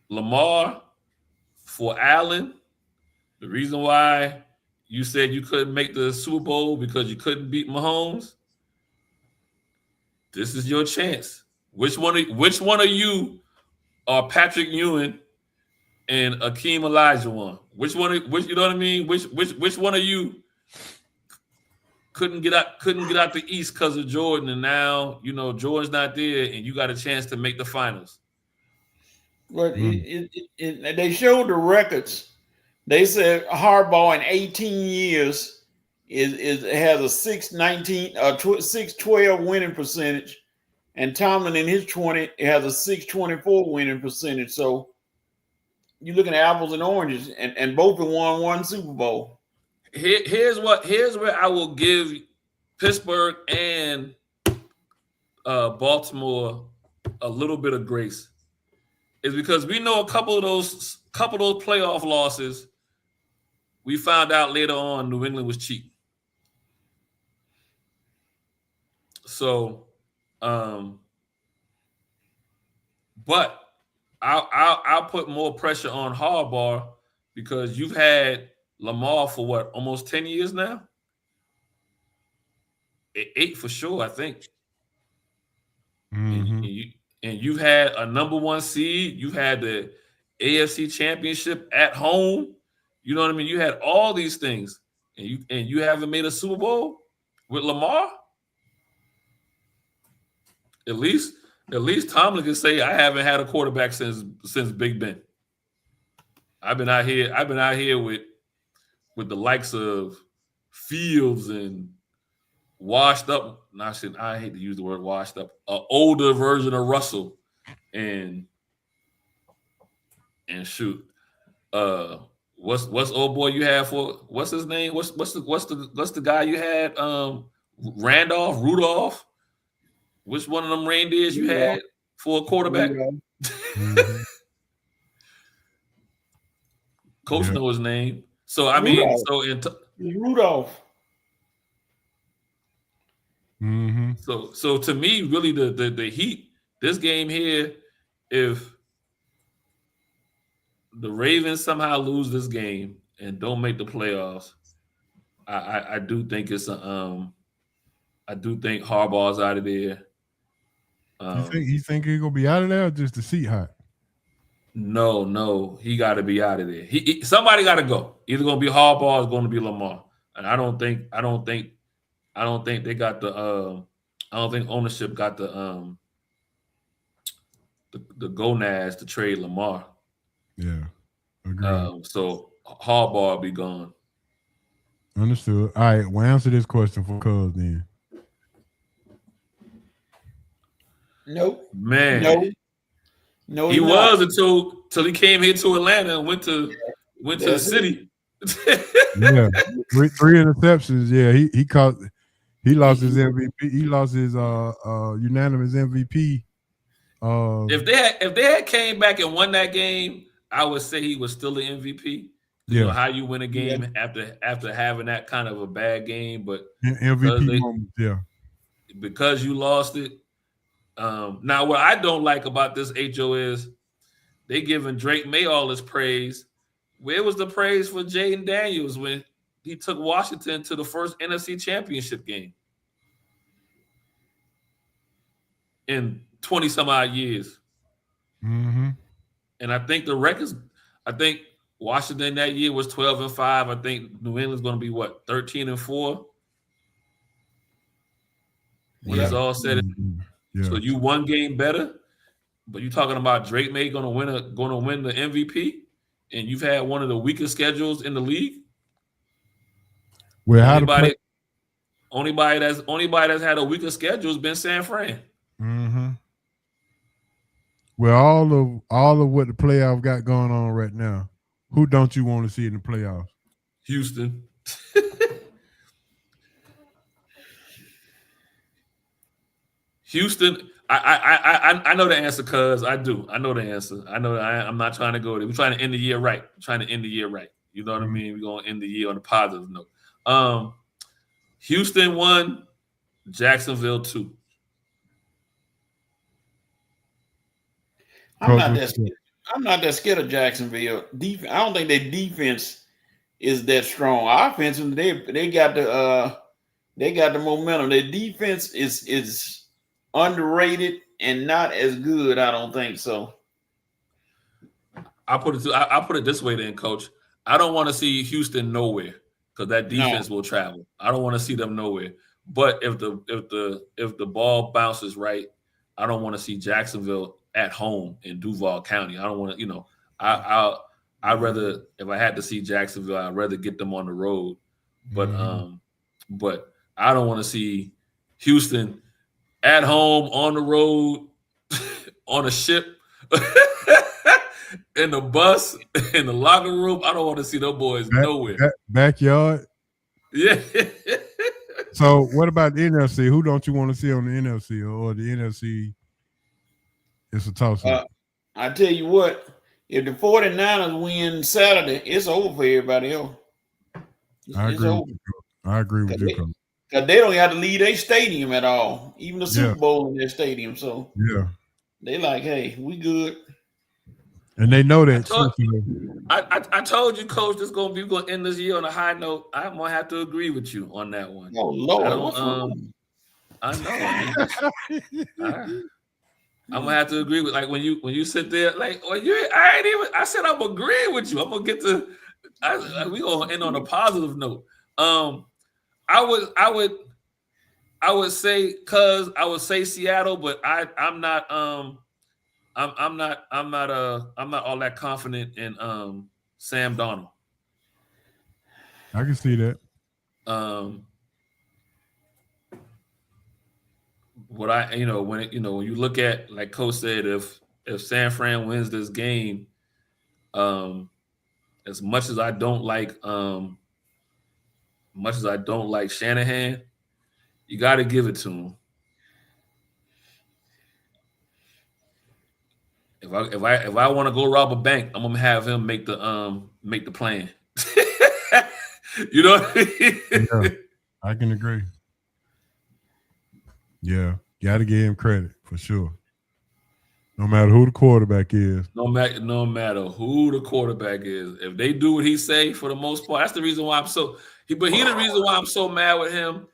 Lamar, for Allen, the reason why you said you couldn't make the Super Bowl because you couldn't beat Mahomes, this is your chance. Which one of you are Patrick Ewing and Akeem Olajuwon? Which you know what I mean? Which one of you couldn't get out the East because of Jordan, and now Jordan's not there, and you got a chance to make the finals? But they showed the records. They said Harbaugh in 18 years has a 612 winning percentage, and Tomlin in his 20 has a 624 winning percentage. So you're looking at apples and oranges, and both have won 1 Super Bowl. Here's where I will give Pittsburgh and Baltimore a little bit of grace, is because we know a couple of those playoff losses, we found out later on New England was cheap. So, but I'll put more pressure on Harbaugh, because you've had Lamar for what, almost 10 years now? 8 for sure, I think. Mm-hmm. And you've had a number 1 seed. You've had the AFC Championship at home. You know what I mean? You had all these things, and you haven't made a Super Bowl with Lamar. At least Tomlin can say, I haven't had a quarterback since Big Ben. I've been out here with the likes of Fields and washed up. I hate to use the word washed up. An older version of Russell, and shoot, what's old boy you had for? What's his name? What's the guy you had? Rudolph. Which one of them reindeers you had for a quarterback? Coach know his name. So I mean, Rudolph. Mm-hmm. So to me, really, the Heat, this game here, if the Ravens somehow lose this game and don't make the playoffs, I do think it's I do think Harbaugh's out of there. You think he's gonna be out of there or just the seat hot? No, he got to be out of there. Somebody got to go. Either gonna be Harbaugh or it's going to be Lamar. And I don't think they got the. I don't think ownership got the gonads to trade Lamar. Yeah, agreed. So Harbaugh will be gone. Understood. All right, well, answer this question for Cuz then. Nope. Man. No, he was until he came here to Atlanta and went to the city. Yeah, three interceptions. Yeah, he lost his MVP. He lost his unanimous MVP. If they had came back and won that game, I would say he was still the MVP. You know how you win a game after having that kind of a bad game, but MVP moment, because you lost it. Now, what I don't like about this HO is they giving Drake May all this praise. Where was the praise for Jaden Daniels when he took Washington to the first NFC Championship game in 20 some odd years? Mm-hmm. And I think the records. I think Washington that year was 12-5. I think New England's going to be 13-4. When it's all said and done. Yeah. So you one game better, but you talking about Drake May going to win the MVP, and you've had one of the weakest schedules in the league. Well, anybody that's had a weaker schedule has been San Fran. Mm-hmm. Well, all of what the playoff got going on right now, who don't you want to see in the playoffs? Houston. Houston, I know the answer, cuz I do. I know the answer. I know I'm not trying to go there. We're trying to end the year right. You know what I mean? We're going to end the year on a positive note. Houston 1, Jacksonville 2. I'm not that scared of Jacksonville. I don't think their defense is that strong. Offense, they got the momentum. Their defense is underrated and not as good. I don't think so. I put it this way, then, Coach. I don't want to see Houston nowhere because that defense will travel. I don't want to see them nowhere. But if the ball bounces right, I don't want to see Jacksonville at home in Duval County. I don't want to, I'd rather, if I had to see Jacksonville, I'd rather get them on the road. But but I don't want to see Houston at home, on the road, on a ship, in the bus, in the locker room. I don't want to see those boys nowhere. Backyard. Yeah. So what about the NFC? Who don't you want to see on the NFC or the NFC? It's a toss-up. I tell you what, if the 49ers win Saturday, it's over for everybody else. I agree with you, Coach. Because they don't have to leave their stadium at all, even the Super Bowl in their stadium. So they like, hey, we good. And they know that. I told you, Coach, this going to end this year on a high note. I'm going to have to agree with you on that one. Oh, Lord. I know. I'm gonna have to agree with, like, when you sit there, like, I said I'm agreeing with you. I'm gonna get to we gonna end on a positive note. I would say, cuz I would say Seattle, but I'm not all that confident in Sam Darnold. I can see that. What I when you look at, like Coach said, if San Fran wins this game, as much as I don't like Shanahan, you got to give it to him. If I want to go rob a bank, I'm gonna have him make the plan. You know what I mean? Yeah, I can agree. Yeah, got to give him credit for sure. No matter who the quarterback is. No matter who the quarterback is, if they do what he say, for the most part, that's the reason why I'm so. But he the reason why I'm so mad with him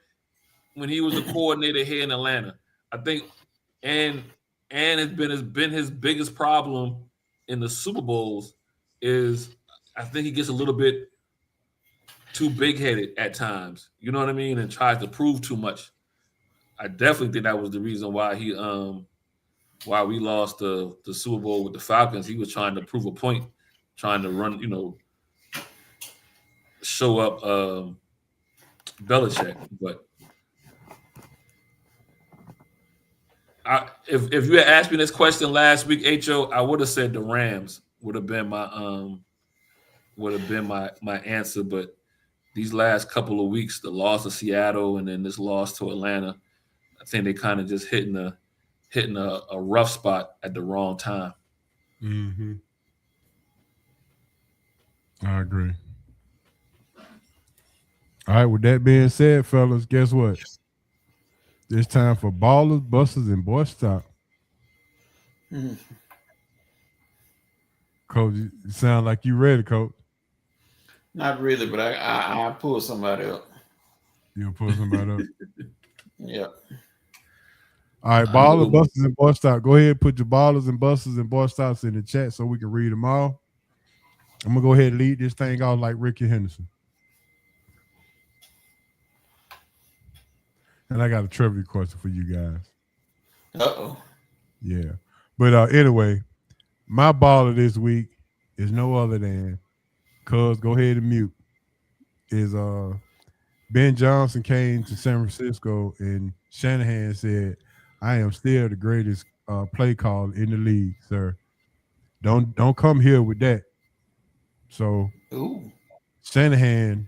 when he was a coordinator here in Atlanta. I think, and it's been his biggest problem in the Super Bowls is I think he gets a little bit too big-headed at times. You know what I mean? And tries to prove too much. I definitely think that was the reason why why we lost the Super Bowl with the Falcons. He was trying to prove a point, trying to run, show up Belichick. But if you had asked me this question last week, H.O., I would have said the Rams would have been my answer. But these last couple of weeks, the loss of Seattle and then this loss to Atlanta, I think they kind of just hitting a rough spot at the wrong time. Mm-hmm. I agree. All right, with that being said, fellas, guess what? It's time for Ballers, Busters, and Boy Stop. Mm. Coach, you sound like you ready, Coach. Not really, but I pull somebody up. You'll pull somebody up. Yep. All right, Ballers, Busters, and Boy Stop. Go ahead and put your Ballers and Busters and Boy Stops in the chat so we can read them all. I'm going to go ahead and lead this thing off like Ricky Henderson. And I got a trivia question for you guys. Uh-oh. Yeah. But anyway, my baller this week is no other than, cuz go ahead and mute, is Ben Johnson came to San Francisco and Shanahan said, I am still the greatest play caller in the league, sir. Don't come here with that. So Ooh. Shanahan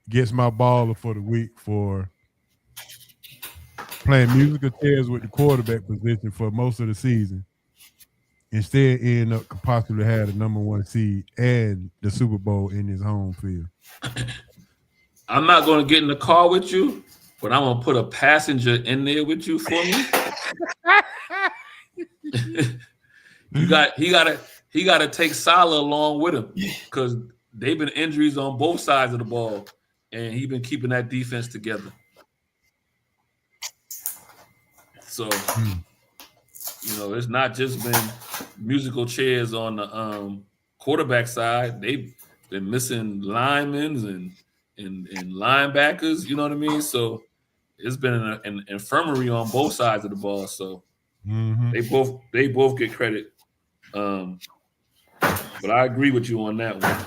gets my baller for the week for playing musical chairs with the quarterback position for most of the season. Instead, end up could possibly have the number 1 seed and the Super Bowl in his home field. I'm not going to get in the car with you, but I'm going to put a passenger in there with you for me. He got to take Salah along with him because they've been injuries on both sides of the ball, and he's been keeping that defense together. So, it's not just been musical chairs on the quarterback side. They've been missing linemen and linebackers. You know what I mean? So it's been an infirmary on both sides of the ball. So they both get credit. But I agree with you on that one.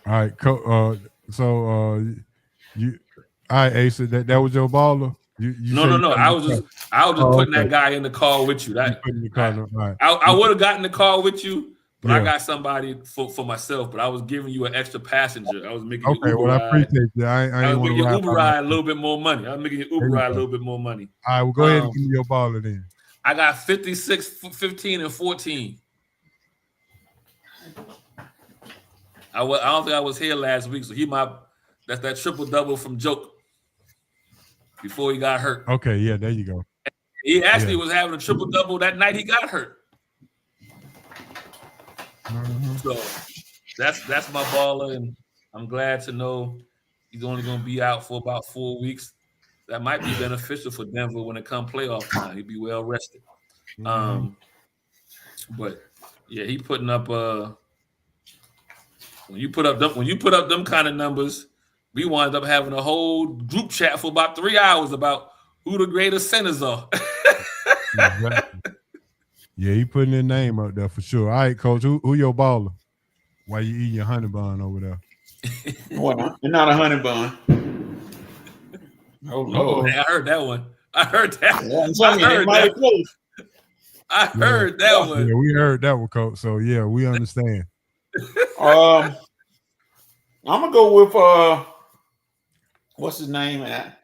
All right, you, all right, Ace, that was your baller. No. I was just putting that guy in the car with you. I would have gotten the car with you, but I got somebody for myself. But I was giving you an extra passenger. I was making you Uber ride. I appreciate that. I was making your Uber ride a little bit more money. All right, well, go ahead and give me your baller then. I got 56, 15, and 14. I don't think I was here last week, so that's that triple double from Joke before he got hurt. Okay, yeah, there you go. He actually was having a triple double that night he got hurt. Mm-hmm. So that's my baller, and I'm glad to know he's only going to be out for about 4 weeks. That might be beneficial for Denver when it comes playoff time. He'd be well rested. Mm-hmm. But yeah, he putting up when you put up them kind of numbers, we wind up having a whole group chat for about 3 hours about who the greatest centers are. Exactly. Yeah, he putting his name up there for sure. All right, Coach, who your baller? While you eating your honey bun over there? What? It's not a honey bun. Oh Uh-oh. no! I heard that one. I heard that. I heard that one. Yeah, we heard that one, Coach. So yeah, we understand. I'm gonna go with what's his name? I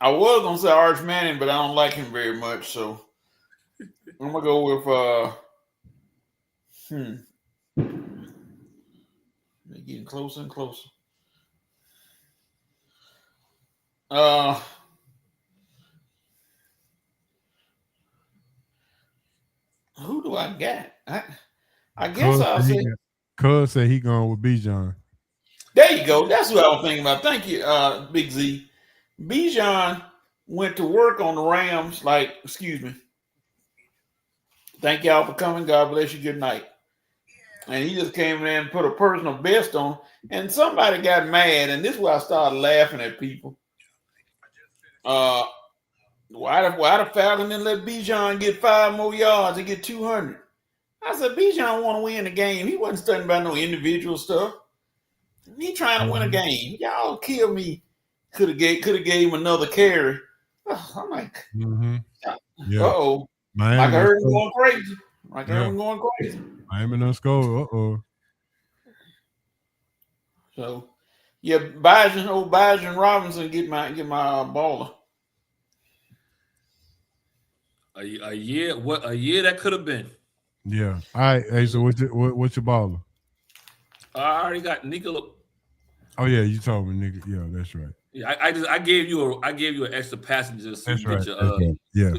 was gonna say Arch Manning, but I don't like him very much, so I'm gonna go with They're getting closer and closer. Who do I got? I guess I'll say. Cuz said he going with Bijan. There you go. That's what I was thinking about. Thank you, Big Z. Bijan went to work on the Rams. Excuse me. Thank y'all for coming. God bless you. Good night. And he just came in and put a personal best on. And somebody got mad. And this is where I started laughing at people. Why the Falcons didn't let Bijan get 5 more yards and get 200? I said, Bijan want to win the game. He wasn't studying about no individual stuff. He trying to win a game. Y'all kill me. Could have gave him another carry. I'm like, uh-oh. Like I heard him going crazy. Miami done scored. Uh-oh. So, yeah, Bijan Robinson get my baller. A year that could have been. Yeah. All right. Hey, so what's your baller? I already got Nicola. Oh yeah, you told me, nigga. Yeah, that's right. Yeah, I gave you an extra passenger so you get your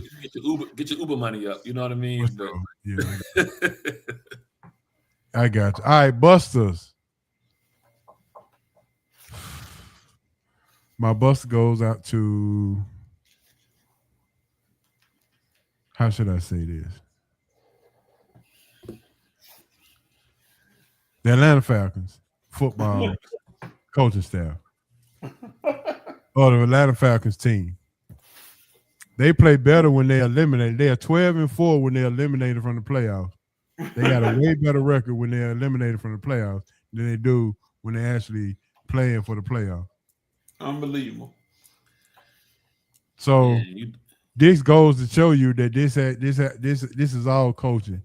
get your Uber money up. You know what I mean? But, yeah. I got you. All right, Busters. My buster goes out to. How should I say this? The Atlanta Falcons football coaching staff. Or the Atlanta Falcons team. They play better when they eliminated. They are 12-4 when they're eliminated from the playoffs. They got a way better record when they're eliminated from the playoffs than they do when they're actually playing for the playoffs. Unbelievable. So this goes to show you that this is all coaching.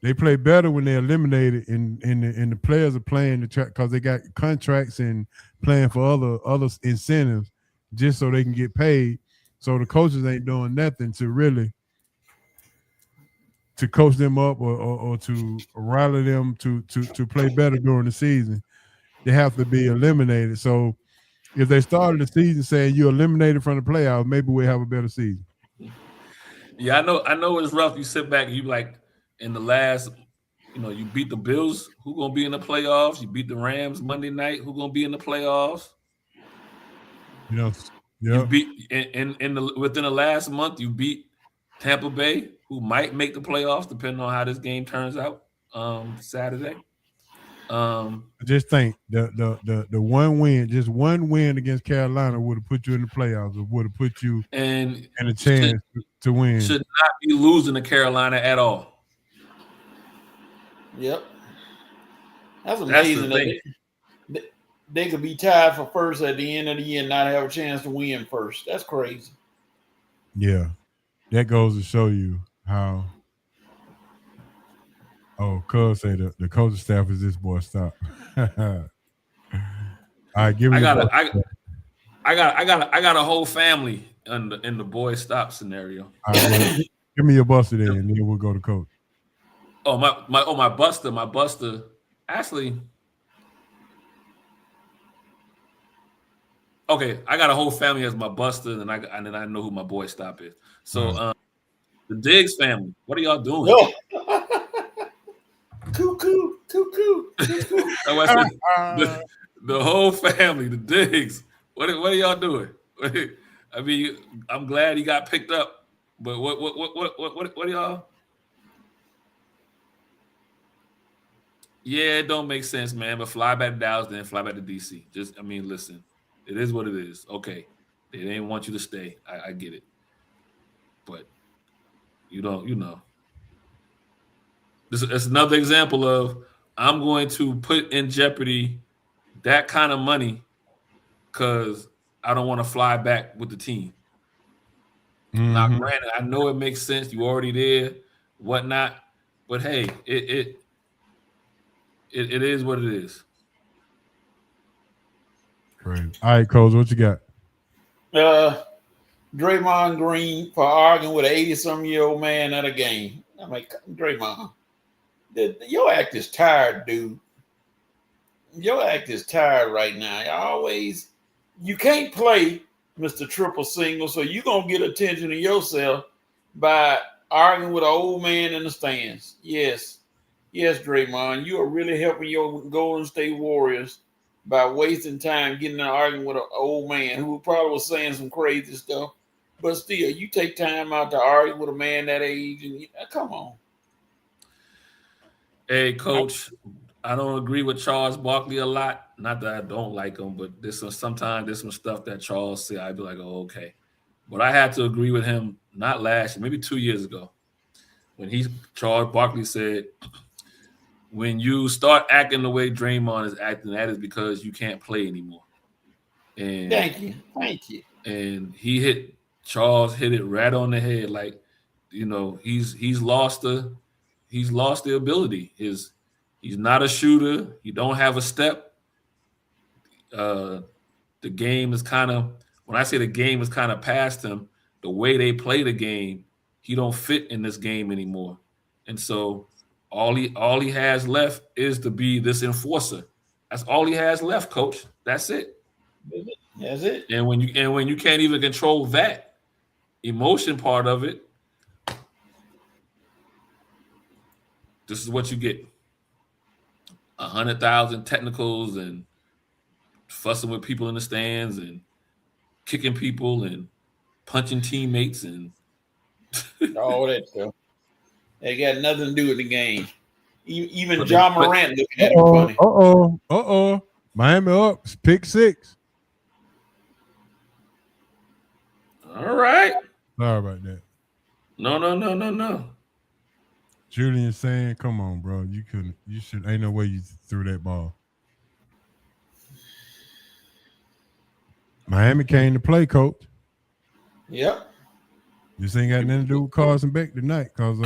They play better when they're eliminated, and the players are playing the track because they got contracts and playing for other incentives just so they can get paid. So the coaches ain't doing nothing to really to coach them up or to rally them to play better during the season. They have to be eliminated. So if they started the season saying you're eliminated from the playoffs, maybe we'll have a better season. Yeah, I know it's rough. You sit back and you like in the last, you beat the Bills, who gonna be in the playoffs? You beat the Rams Monday night, who gonna be in the playoffs? Yeah. You beat within the last month, you beat Tampa Bay, who might make the playoffs depending on how this game turns out Saturday. Just think the one win against Carolina would have put you in the playoffs. It would have put you in a chance to win. Should not be losing to Carolina at all. Yep. That's amazing. They could be tied for first at the end of the year and not have a chance to win first. That's crazy. Yeah. That goes to show you how. Oh, Cuz say the coaching staff is this boy. Stop. All right, give me. I got a whole family in the boy stop scenario. Right, well, give me your buster then, and then we'll go to coach. Oh my buster. Actually, okay, I got a whole family as my buster, and then I know who my boy stop is. So the Diggs family, what are y'all doing? No. Cuckoo. The whole family, the Diggs. What are y'all doing? I mean, I'm glad he got picked up, but what are y'all? Yeah, it don't make sense, man. But fly back to Dallas, then fly back to DC. Listen, it is what it is. Okay, they didn't want you to stay. I get it, but you don't. It's another example of I'm going to put in jeopardy that kind of money because I don't want to fly back with the team. Now, granted, I know it makes sense. You already there, whatnot. But hey, it is what it is. Great. All right, Coach, what you got? Draymond Green for arguing with an 80-some-year-old man at a game. I'm like, Draymond, your act is tired, dude. Your act is tired right now. You can't play Mr. Triple Single, so you're going to get attention to yourself by arguing with an old man in the stands. Yes, Draymond, you are really helping your Golden State Warriors by wasting time getting an argument with an old man who probably was saying some crazy stuff. But still, you take time out to argue with a man that age, and come on. Hey, Coach, I don't agree with Charles Barkley a lot. Not that I don't like him, but sometimes there's some stuff that Charles said. I'd be like, oh, okay. But I had to agree with him not last year, maybe 2 years ago, when Charles Barkley said, when you start acting the way Draymond is acting, that is because you can't play anymore. And Thank you. And Charles hit it right on the head. Like, he's lost the ability. He's not a shooter. He don't have a step. The game is kind of, when I say the game is kind of past him, the way they play the game, he don't fit in this game anymore. And so all he has left is to be this enforcer. That's all he has left, Coach. That's it. That's it. And when you can't even control that emotion part of it, this is what you get: 100,000 technicals and fussing with people in the stands and kicking people and punching teammates and all that stuff. They got nothing to do with the game. Even John Morant looking at him funny. Miami up, pick 6. All right. Sorry about that. No. Julian saying, come on, bro. Ain't no way you threw that ball. Miami came to play, Coach. Yep. This ain't got nothing to do with Carson Beck tonight, because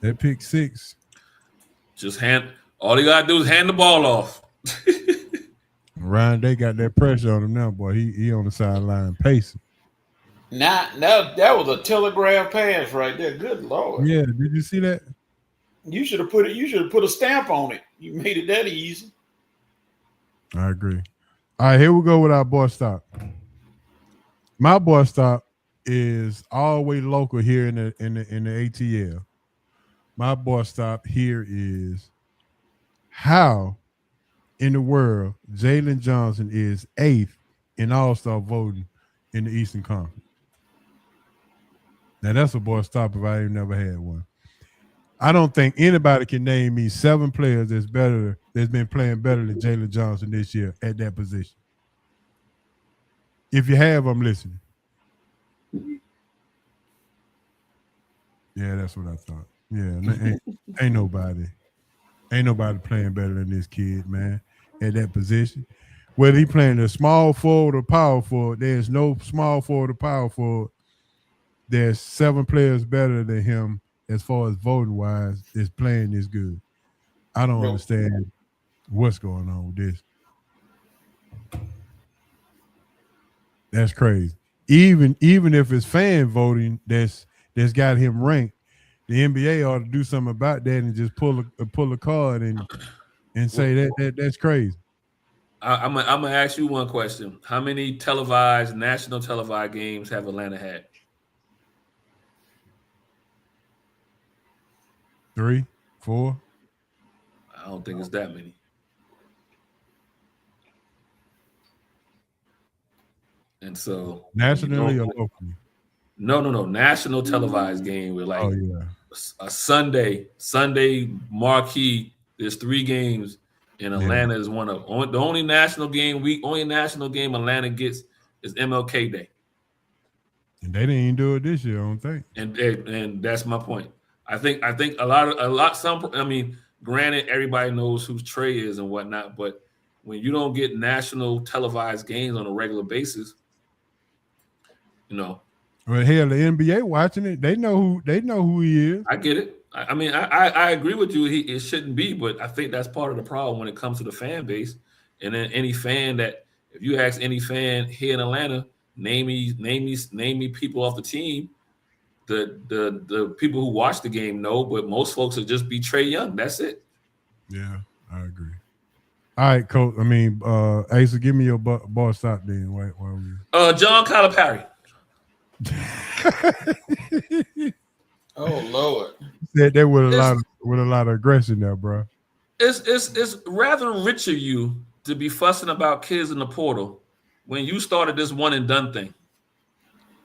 that pick 6. All you gotta do is hand the ball off. Ryan Day got that pressure on him now, boy. He on the sideline pacing. Now that was a telegraph pass right there. Good Lord. Yeah, did you see that? You should have put a stamp on it. You made it that easy. I agree. All right, here we go with our boy stop. My boy stop is always local here in the ATL. My boy stop here is how in the world Jalen Johnson is 8th in All-Star voting in the Eastern Conference. Now that's a boy stop if I ain't never had one. I don't think anybody can name me 7 players that's been playing better than Jalen Johnson this year at that position. If you have, I'm listening. Yeah, that's what I thought. Yeah, ain't nobody playing better than this kid, man, at that position. Whether he playing a small forward or power forward, there's no small forward or power forward. There's 7 players better than him as far as voting wise is playing this good. I don't understand what's going on with this. That's crazy. Even if it's fan voting that's got him ranked, the NBA ought to do something about that and just pull a card and say that's crazy. I'm gonna ask you one question. How many national televised games have Atlanta had? 3, 4. I don't think it's that many. And so nationally or locally? No. National televised game with a Sunday marquee. There's 3 games, and Atlanta is one of the only national game Atlanta gets is MLK Day. And they didn't even do it this year, I don't think. And that's my point. I think granted, everybody knows who Trey is and whatnot, but when you don't get national televised games on a regular basis, you know. Well, hell, the NBA watching it, they know who he is. I get it. I mean, I agree with you. It shouldn't be, but I think that's part of the problem when it comes to the fan base. And then any fan that, if you ask any fan here in Atlanta, name me people off the team, the people who watch the game know, but most folks will just be Trae Young. That's it. Yeah, I agree. All right, Coach. I mean, Asa, give me your ball stop then. While we John Calipari. Oh Lord. Said that with a lot of aggression there, bro. It's rather rich of you to be fussing about kids in the portal when you started this one and done thing.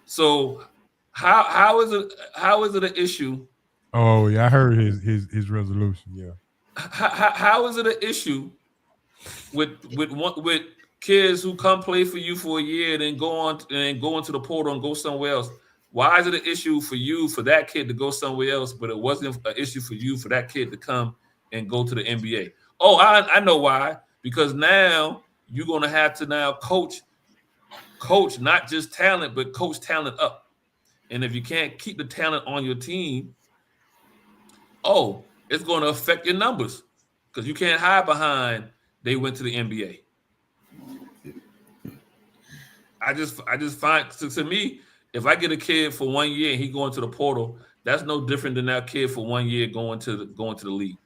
So how is it an issue? Oh yeah, I heard his resolution. Yeah. How is it an issue with kids who come play for you for a year and then go into the portal and go somewhere else? Why is it an issue for you for that kid to go somewhere else, but it wasn't an issue for you for that kid to come and go to the NBA? Oh, I know why. Because now you're going to have to now coach not just talent, but coach talent up. And if you can't keep the talent on your team, it's going to affect your numbers because you can't hide behind they went to the NBA. I just find, to me, if I get a kid for 1 year and he going to the portal, that's no different than that kid for 1 year going to the league.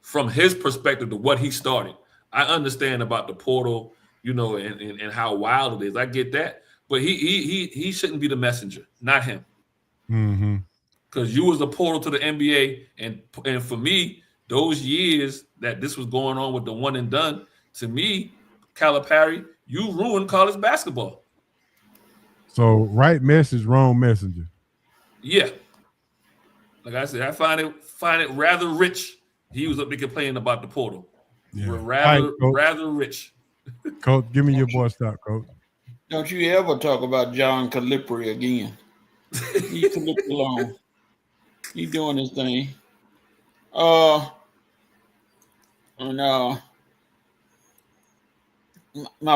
From his perspective to what he started, I understand about the portal, and how wild it is. I get that, but he shouldn't be the messenger, not him. Mm-hmm. Because you was the portal to the NBA, and for me, those years that this was going on with the one and done, to me, Calipari, you ruined college basketball. So right message, wrong messenger. Yeah. Like I said, I find it rather rich. He was up there complaining about the portal. Yeah. Rather rich. Coach, give me your boy stop, Coach. Don't you ever talk about John Calipari again. Leave Calipari alone. He's doing his thing. My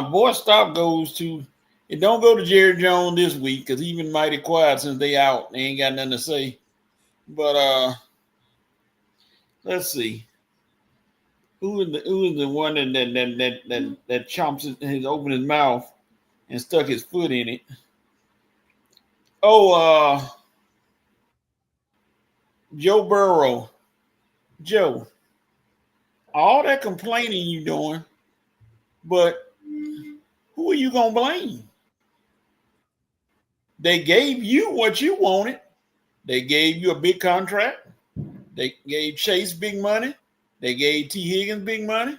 boy stop goes to. It don't go to Jerry Jones this week because he's been mighty quiet since they out. They ain't got nothing to say. But let's see. Who is the one that chomps his opened his mouth and stuck his foot in it? Joe Burrow. Joe, all that complaining you doing, but who are you gonna blame? They gave you what you wanted. They gave you a big contract. They gave Chase big money. They gave T. Higgins big money.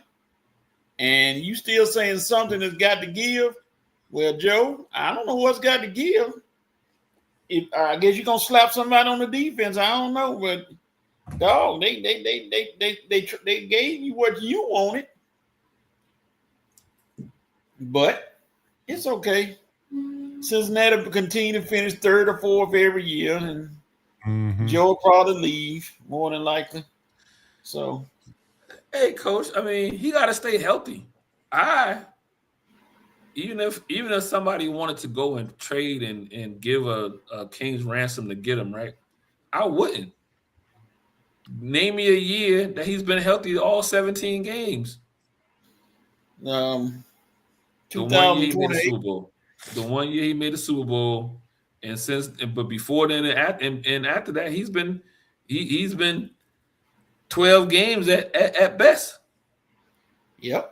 And you still saying something has got to give? Well, Joe, I don't know what's got to give. I guess you're gonna slap somebody on the defense. I don't know, but dog, they gave you what you wanted. But it's okay. Cincinnati will continue to finish third or fourth every year, and Joe will probably leave more than likely. So, hey, Coach, I mean, he got to stay healthy. Even if somebody wanted to go and trade and give a king's ransom to get him, right? I wouldn't. Name me a year that he's been healthy all 17 games. The 1 year he made the Super Bowl. The 1 year he made the Super Bowl, but before then and after that, he's been 12 games at best. Yep.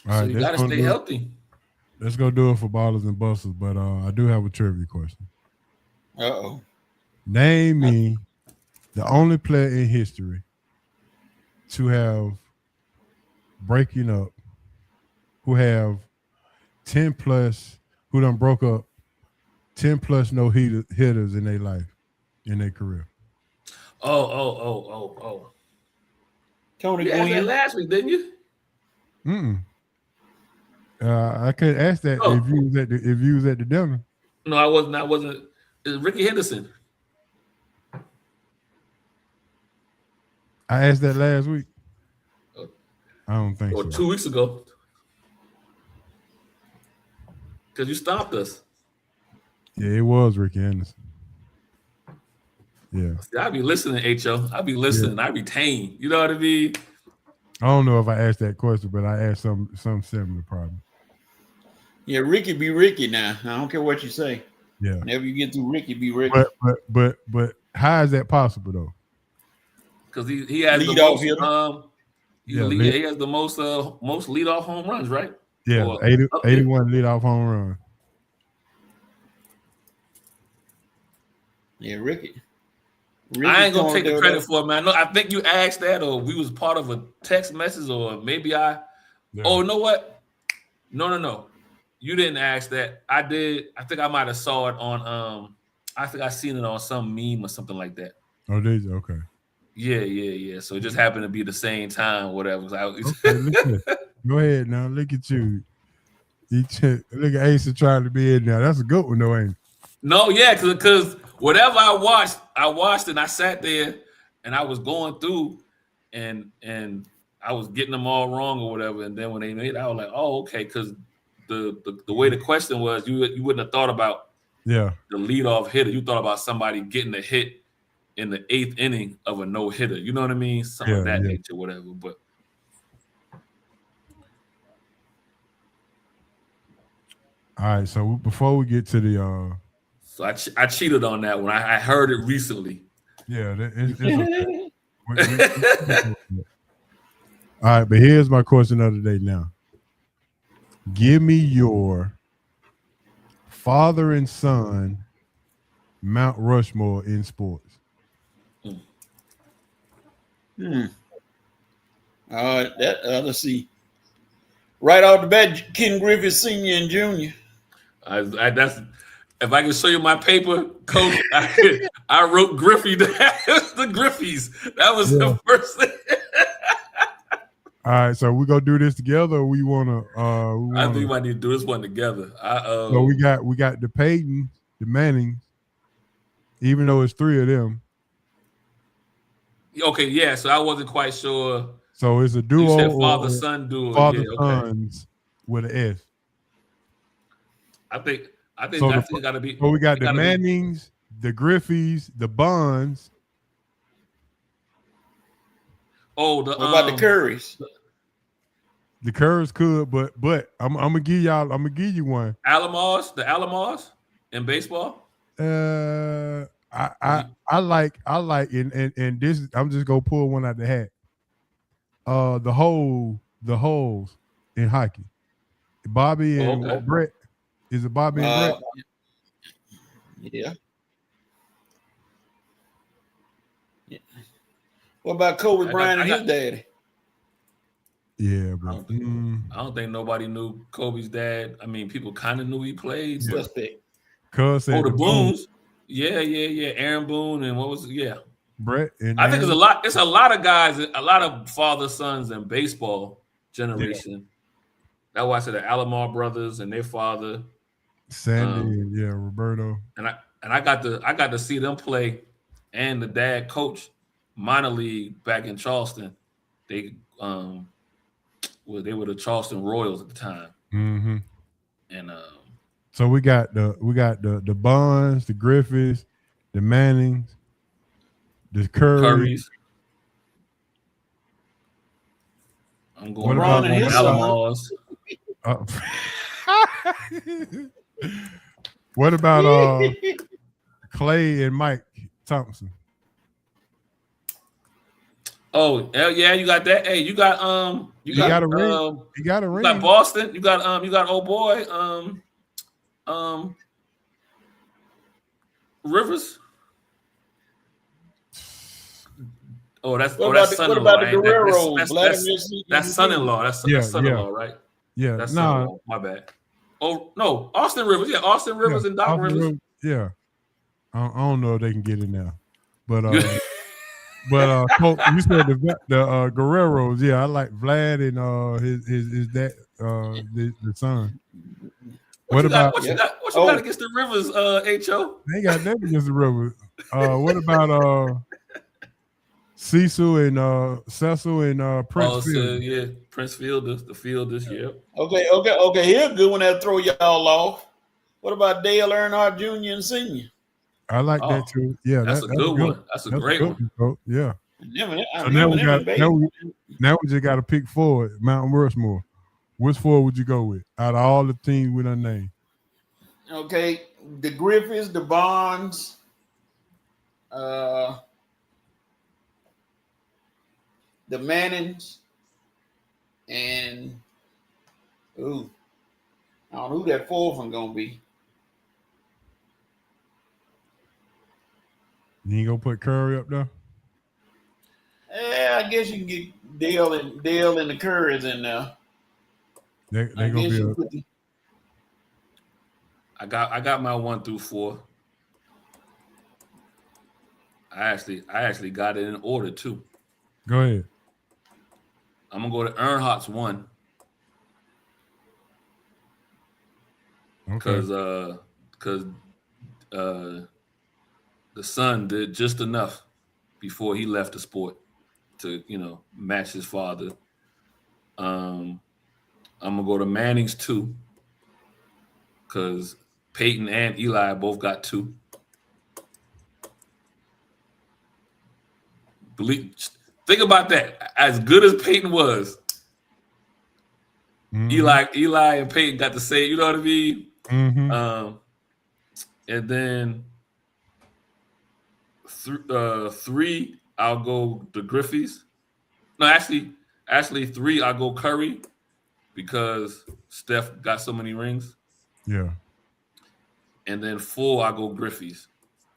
All right, so you gotta stay healthy. Let's go do it for ballers and busters, but I do have a trivia question. Uh-oh. Name me the only player in history to have breaking up, who have 10 plus, who done broke up 10 plus no hitters in their life, in their career. Oh. Tony you asked that Gwynn. last week, didn't you? I could ask that if you was at the dinner. No, I wasn't. It's Ricky Henderson. I asked that last week. I don't think Or so. 2 weeks ago. Because you stopped us. Yeah, it was Ricky Anderson. Yeah. See, I be listening, H.O. I be listening. I retain. You know what I mean? I don't know if I asked that question, but I asked some similar problem. Yeah, Ricky be Ricky now. I don't care what you say. Yeah. Whenever you get through Ricky, be Ricky. But how is that possible though? Because he has Lead the off most. hitter. He has the most leadoff home runs, right? Yeah, Or 81 leadoff home run. Yeah, Ricky. I ain't gonna take the credit for it, man. I think you asked that, or we was part of a text message, or maybe I. Yeah. Oh, you know what? No. You didn't ask that. I did. I think I might have saw it on. I think I seen it on some meme or something like that. Oh, did you? Okay. Yeah. So it just happened to be the same time, whatever. Okay, go ahead now. Look at you. Look at Asa trying to be in there. That's a good one, though, ain't it? No, yeah, because whatever I watched and I sat there and I was going through and I was getting them all wrong or whatever. And then when they made it, I was like, oh, okay, because the way the question was, you wouldn't have thought about the leadoff hitter. You thought about somebody getting a hit in the 8th inning of a no-hitter. You know what I mean? Something of that nature, whatever. But all right, so before we get to the so I cheated on that one. I heard it recently. Yeah, it's okay. All right, but here's my question of the day now. Give me your father and son Mount Rushmore in sports. Let's see. Right off the bat, Ken Griffey Sr. and Jr. That's if I can show you my paper, Coach. I wrote Griffey. The Griffies. That was the first thing. All right, so we gonna do this together, or we wanna? I think we might need to do this one together. So we got the Peyton, the Mannings, even though it's 3 of them. Okay, yeah. So I wasn't quite sure. So it's a duo. You said father-son duo. Father-sons with an S. I think so that's got to be. So we got the Mannings, the Griffeys, the Bonds. Oh, what about the Currys? The Currys could, but I'm gonna give y'all. I'm gonna give you one. The Alomars in baseball. I like and this. I'm just gonna pull one out the hat. The holes in hockey. Bobby and Brett. Is it Bobby and Brett? Yeah. What about Kobe Bryant and his daddy? Yeah, bro. I don't think nobody knew Kobe's dad. I mean, people kind of knew he played. Suspect. The Boones. Yeah. Aaron Boone and what was it? Yeah. Brett. And I think it's a lot. It's a lot of guys, a lot of father sons in baseball generation. Yeah. That's why I said the Alomar brothers and their father, Sandy and Roberto. And I got to see them play, and the dad coach minor league back in Charleston. They were the Charleston Royals at the time. Mm-hmm. And so we got the Bonds, the Griffiths, the Mannings, the Currys. I'm going wrong on Alomars. What about Clay and Mike Thompson? Oh yeah, you got that. Hey, you got a ring. You got a ring. You got Boston. You got old boy Rivers. Oh, that's son-in-law. What about the Guerreros? That's son-in-law. That's son-in-law, right? Yeah, that's son-in-law. My bad. Oh no, Austin Rivers. Yeah, Austin Rivers and Doc Rivers. Yeah, I don't know if they can get in now, but you said the Guerreros. Yeah, I like Vlad and his dad, the son. What you got against the Rivers, H.O.? They ain't got nothing against the Rivers. What about Cecil and Cecil and Prince Oh, so, Fielder. yeah, Prince Fielders, the Fielders, yeah. Okay. Here's a good one that'll throw y'all off. What about Dale Earnhardt Jr. and Senior? I like Oh, that too. Yeah, that's a good one. That's a great one. Coach. Yeah. So now we just got to pick forward. Mountain Rushmore. Which forward would you go with out of all the teams we done named? Okay, the Griffiths, the Bonds, the Mannings, and I don't know who that fourth one gonna be. You ain't gonna put Curry up there? Yeah, I guess you can get Dale and the Currys in there. They gonna be. I got my 1 through 4. I actually got it in order too. Go ahead. I'm gonna go to Earnhardt's 1. Okay. Because the son did just enough before he left the sport to, match his father. I'm gonna go to Manning's 2 because Peyton and Eli both got 2. Think about that. As good as Peyton was, Eli and Peyton got to say, you know what I mean? Mm-hmm. And then 3, I'll go the Griffiths. No, actually 3, I'll go Curry because Steph got so many rings. Yeah. And then 4, I'll go Griffiths.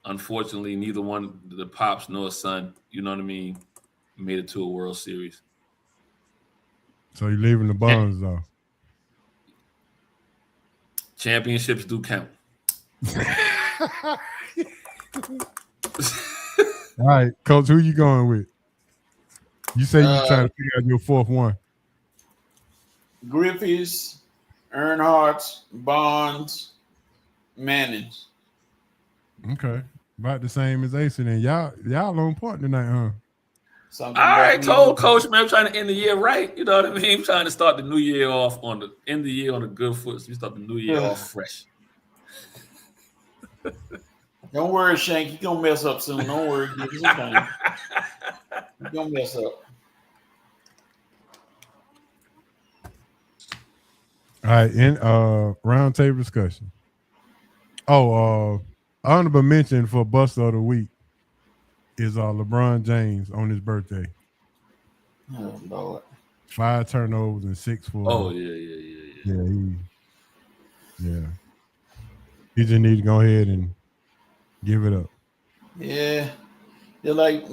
Unfortunately, neither one, the Pops nor son, you know what I mean, made it to a World Series. So you're leaving the Bonds though. Championships do count. All right, Coach, who you going with? You say you trying to figure out your fourth one. Griffiths, Earnhardt, Bonds, Mannings. Okay. About the same as Ace, and y'all on point tonight, huh? All right, told Coach, man, I'm trying to end the year right. You know what I mean? I'm trying to start the new year off on the end of the year on a good foot. So we start the new year off fresh. Don't worry, Shank. You're gonna mess up soon. Don't worry. You're gonna mess up. All right, in round table discussion. Honorable mention for Buster of the Week is LeBron James on his birthday. Oh Lord. 5 turnovers and 6 for. Oh yeah. He just need to go ahead and give it up. Yeah. They're like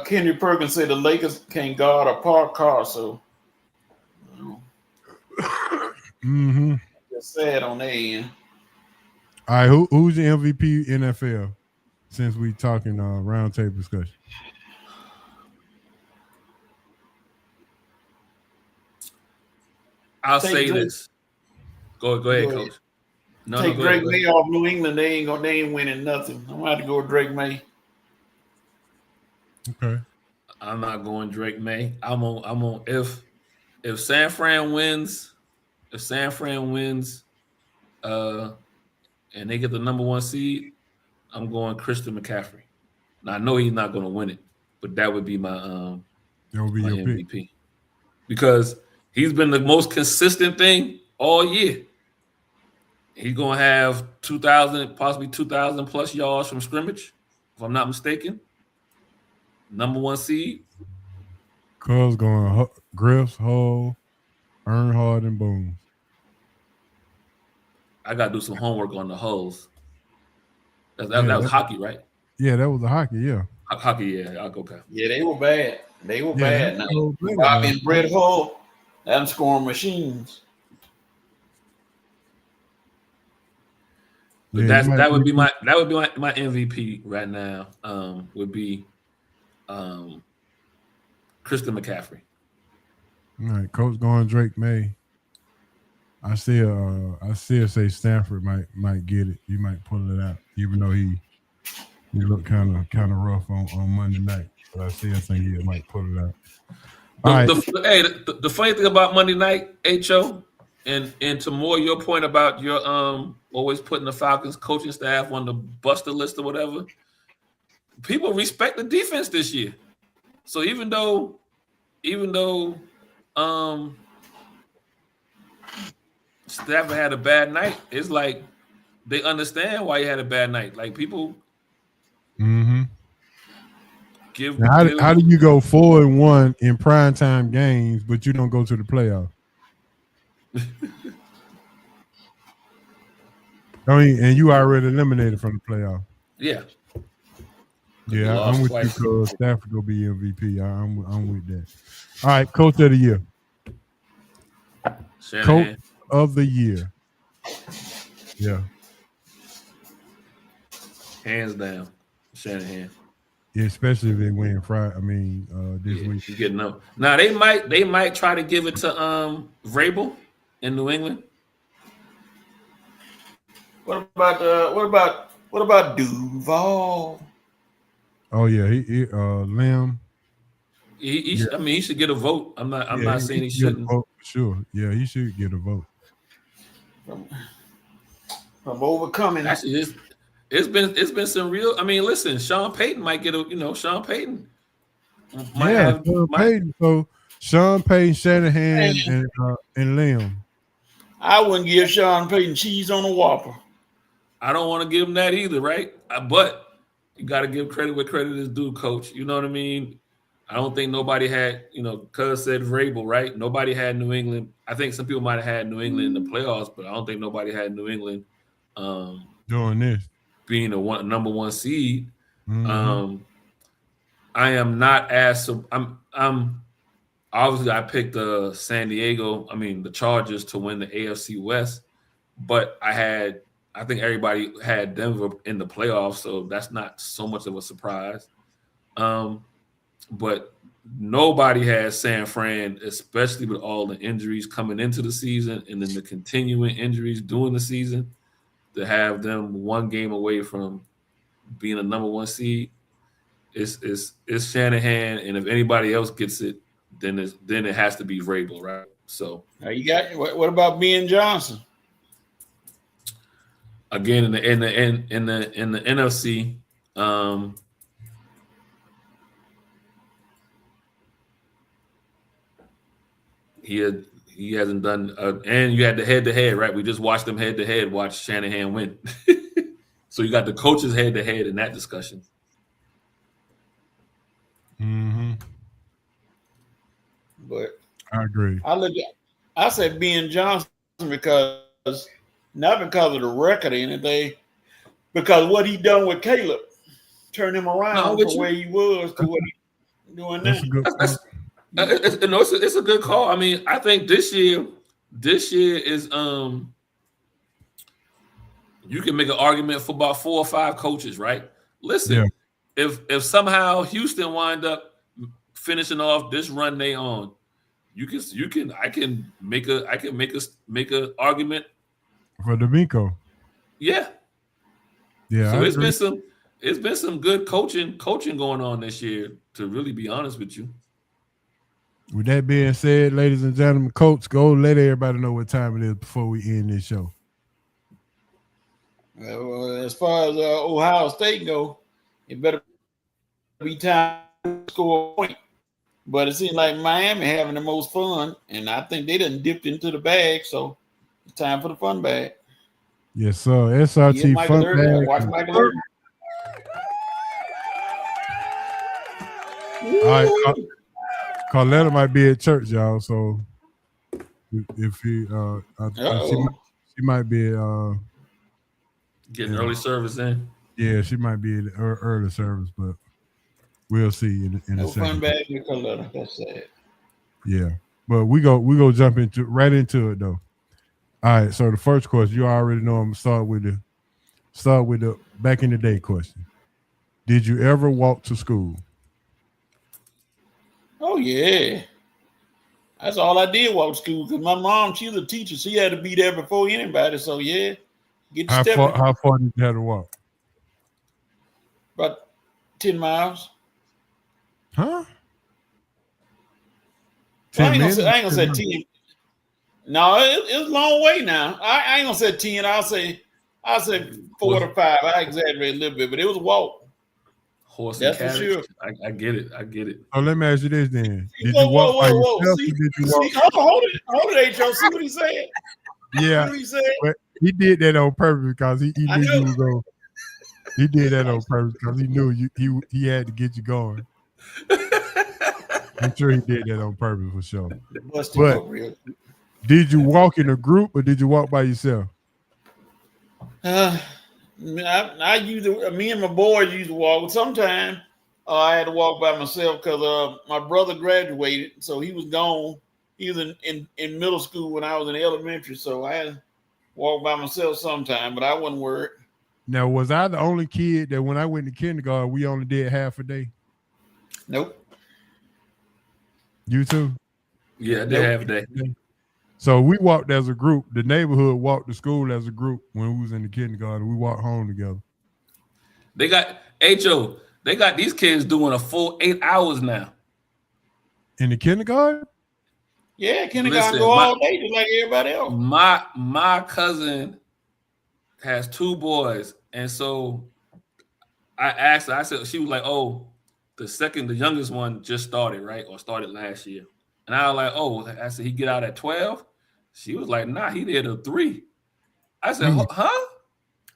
Kenny Perkins said, the Lakers can't guard a parked car, so Mm-hmm. it's sad on their end. All right, who's your MVP NFL since we talking roundtable discussion? I'll say this. Go ahead, Coach. Take Drake May off New England. They ain't winning nothing. I'm gonna have to go with Drake May. Okay. I'm not going Drake May. I'm on if San Fran wins, and they get the number 1 seed, I'm going Christian McCaffrey. Now I know he's not going to win it, but that would be my that would be my your MVP pick. because he's been the most consistent thing all year. He's going to have 2,000, possibly 2,000 plus yards from scrimmage, if I'm not mistaken. Number 1 seed. Cuz going Griff's, Hull, Earnhardt, and Boone. I got to do some homework on the Hulls. That was hockey, right? Yeah, that was the hockey, yeah. Hockey, yeah. Okay. Yeah, they were bad. They were bad. Now, Bobby and Brett Hull, them scoring machines. But that would be my MVP right now. Would be Christian McCaffrey. All right, Coach going Drake May. I still say Stanford might get it. He might pull it out, even though he looked kind of rough on Monday night. I see. I think he might pull it out. All right. The funny thing about Monday night, HO, and to more your point about your always putting the Falcons coaching staff on the buster list or whatever, people respect the defense this year. So even though Stafford had a bad night, it's like they understand why he had a bad night. Like people how do you go 4-1 in primetime games, but you don't go to the playoff? I mean, and you already eliminated from the playoff. Yeah. Yeah, I'm with you because Stafford will be MVP. I'm with that. All right, Coach of the Year. Shanahan. Coach of the Year. Yeah. Hands down. Shanahan. Yeah, especially if they win Friday. I mean, this week. He's getting up. Now they might try to give it to Vrabel in New England. What about Duval? Oh yeah, he Lamb. I mean, he should get a vote. I'm not saying he shouldn't. Vote for sure. Yeah, he should get a vote. From overcoming. Actually, it's been some real. I mean, listen, Sean Payton might get a. Sean Payton. Payton. So Sean Payton, Shanahan, and Lamb. I wouldn't give Sean Payton cheese on a Whopper. I don't want to give him that either, right? But you got to give credit where credit is due, Coach. You know what I mean? I don't think nobody had, Cuz said Vrabel, right? Nobody had New England. I think some people might have had New England in the playoffs, but I don't think nobody had New England doing this, being a number one seed. Mm-hmm. I am not as I'm obviously I picked San Diego. I mean the Chargers to win the AFC West, but I think everybody had Denver in the playoffs, so that's not so much of a surprise. But nobody has San Fran, especially with all the injuries coming into the season and then the continuing injuries during the season, to have them one game away from being a number one seed. It's Shanahan, and if anybody else gets it, then it has to be Vrabel, right? So now you got what about Ben Johnson? Again, in the NFC, he hasn't done. And you had the head-to-head, right? We just watched them head-to-head. Watch Shanahan win. So you got the coaches head-to-head in that discussion. Mm-hmm. But I agree. I said Ben Johnson because not because of the record or anything, because what he done with Caleb turned him around from where he was to what he's doing now. It's a good call. I mean, I think this year is you can make an argument for about 4 or 5 coaches, right? Listen, if somehow Houston wind up finishing off this run they on, I can make a argument for D'Amico. Yeah. Yeah. So it's been some good coaching going on this year, to really be honest with you. With that being said, ladies and gentlemen, Coach, go let everybody know what time it is before we end this show. Well, as far as Ohio State go, it better be time to score a point. But it seems like Miami having the most fun, and I think they done dipped into the bag, so it's time for the fun bag. Yes, sir. SRT fun bag. Watch Michael Irvin. All right, Carletta might be at church, y'all. So if he, she might be getting early service in. Yeah, she might be in early service, but we'll see in a second. Fun bag with Carletta. That's sad. Yeah, but we go jump right into it though. All right. So the first question, you already know, I'm gonna start with the back in the day question. Did you ever walk to school? Oh yeah, that's all I did, walk to school, because my mom, she was a teacher. She had to be there before anybody. So yeah, get how far did you have to walk? About 10 miles. Huh? Well, 10 minutes? I ain't gonna say 10. No, it's a long way now. I ain't gonna say 10. I'll say 4 to 5. I exaggerate a little bit, but it was a walk. Horse That's and for carriage. sure. I get it. I get it. Oh, let me ask you this then. Did Whoa, you walk by whoa. yourself See, or did you walk? hold it, H.O. See what he said? Yeah, See what he said? but he did that on purpose because he I knew know. you would go. He did that on purpose because he knew he had to get you going. I'm sure he did that on purpose for sure. Busted But up real. did you walk in a group or did you walk by yourself? I used to, me and my boys used to walk. Sometimes I had to walk by myself because my brother graduated, so he was gone. He was in middle school when I was in elementary, so I had to walk by myself sometime, but I wasn't worried. Now, was I the only kid that when I went to kindergarten, we only did half a day? Nope. You too? Yeah, they have that. So we walked as a group. The neighborhood walked to school as a group when we was in the kindergarten. We walked home together. They got HO. They got these kids doing a full 8 hours now. In the kindergarten? Yeah, kindergarten Listen, go all day just like everybody else. My cousin has 2 boys, and so I asked her. I said, she was like, "Oh, the youngest one just started, right, or started last year." And I was like, "Oh," I said, "He get out at 12?" She was like, "Nah, he did a 3." I said, "Huh?"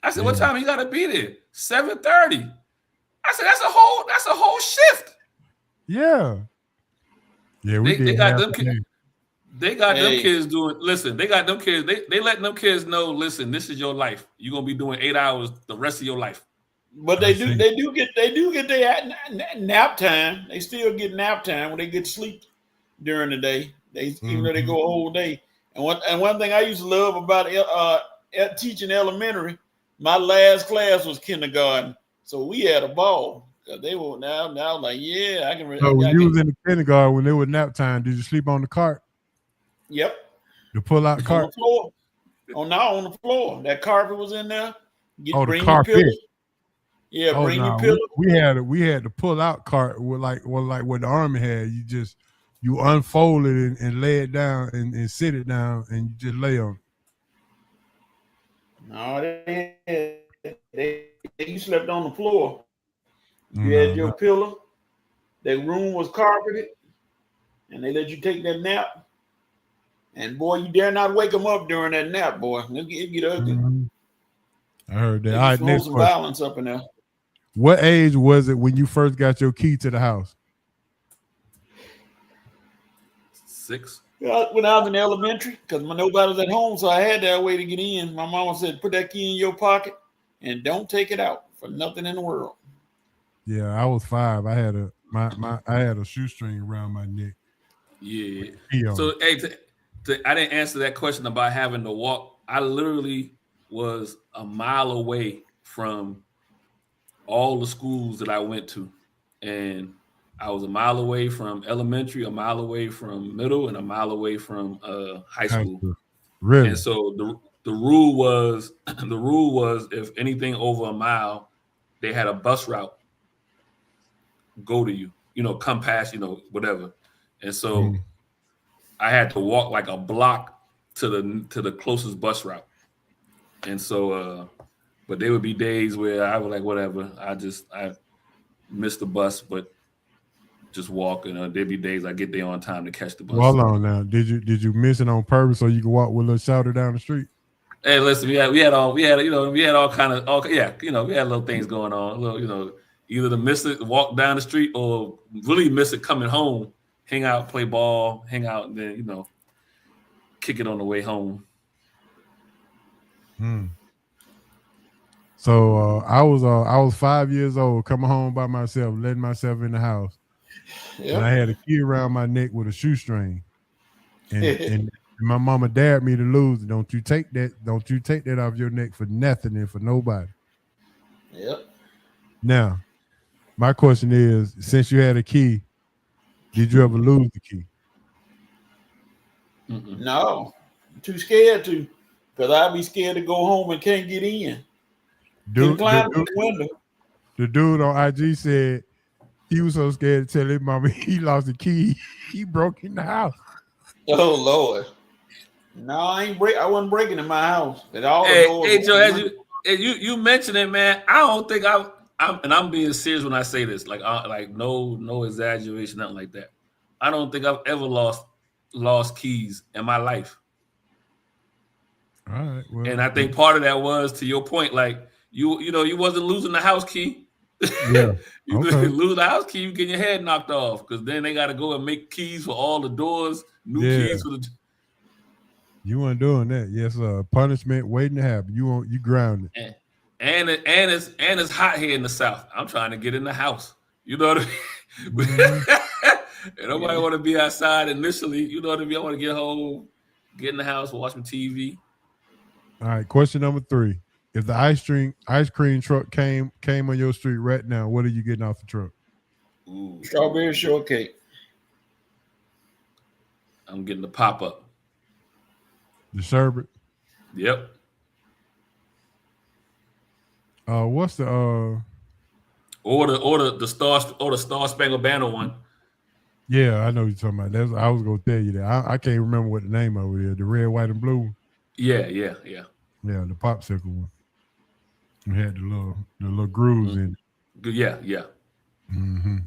I said, "What time you got to be there?" 7:30. I said, "That's a whole shift." Yeah. Yeah, They got them kids. They got them Hey. kids doing. Listen, they got them kids. They letting them kids know. Listen, this is your life. You're gonna be doing 8 hours the rest of your life. But they do get their nap time. They still get nap time when they get sleep during the day. Even though they go a whole day. And one thing I used to love about teaching elementary, my last class was kindergarten, so we had a ball. They were now like, yeah, I can. So when you was in the kindergarten when it was nap time, did you sleep on the cart? Yep. The pull-out On cart? the floor. On the floor. That carpet was in there. The carpet. Yeah, bring your pillow. We had the pull-out cart with like what the Army had. You unfold it and lay it down and sit it down and you just lay on it. No, you slept on the floor. You had your pillow. The room was carpeted, and they let you take that nap. And boy, you dare not wake them up during that nap, boy. It'll get ugly. I heard that. All right, next some violence up in there. What age was it when you first got your key to the house? 6. When I was in elementary, because nobody was at home, so I had that way to get in. My mama said, "Put that key in your pocket and don't take it out for nothing in the world." Yeah, I was 5. I had a shoestring around my neck. Yeah. So hey, I didn't answer that question about having to walk. I literally was a mile away from all the schools that I went to, and I was a mile away from elementary, a mile away from middle, and a mile away from high school. Really? And so the rule was if anything over a mile, they had a bus route go to you, come past, whatever. And so I had to walk like a block to the closest bus route. And so but there would be days where I was like, whatever, I missed the bus, but just walk. And there'd be days I get there on time to catch the bus. Well, hold on now. Did you miss it on purpose so you could walk with a little shouter down the street? Hey, listen, we had all kind of we had little things going on. Little, either to miss it, walk down the street, or really miss it coming home, hang out, play ball, hang out, and then kick it on the way home. So I was 5 years old, coming home by myself, letting myself in the house. Yep. And I had a key around my neck with a shoestring. And my mama dared me to lose it. Don't you take that off your neck for nothing and for nobody. Yep. Now, my question is, since you had a key, did you ever lose the key? No. I'm too scared to, because I'd be scared to go home and can't get in. The dude on IG said He was so scared to tell his mama he lost the key. He broke in the house. Oh Lord. No, I wasn't breaking in my house. Hey, Joe, as you mentioned it, man. I don't think I'm being serious when I say this. Like no exaggeration, nothing like that. I don't think I've ever lost keys in my life. All right. Well, and I think part of that was, to your point, like you wasn't losing the house key. Yeah. You Okay. lose the house key, you get your head knocked off, because then they got to go and make keys for all the doors, new keys for the. You weren't doing that. Yes, punishment waiting to happen. You grounded. And it's hot here in the South. I'm trying to get in the house. You know what I mean? And nobody want to be outside initially. You know what I mean? I want to get home, get in the house, watch some TV. All right. Question number 3. If the ice cream truck came on your street right now, what are you getting off the truck? Ooh. Strawberry shortcake. I'm getting the pop-up. The sherbet? Yep. What's the or the Star Spangled Banner one? Yeah, I know what you're talking about. I was gonna tell you that. I can't remember what the name of it is. The red, white, and blue. Yeah. Yeah, the popsicle one. It had the little grooves in it. Yeah. Mm-hmm.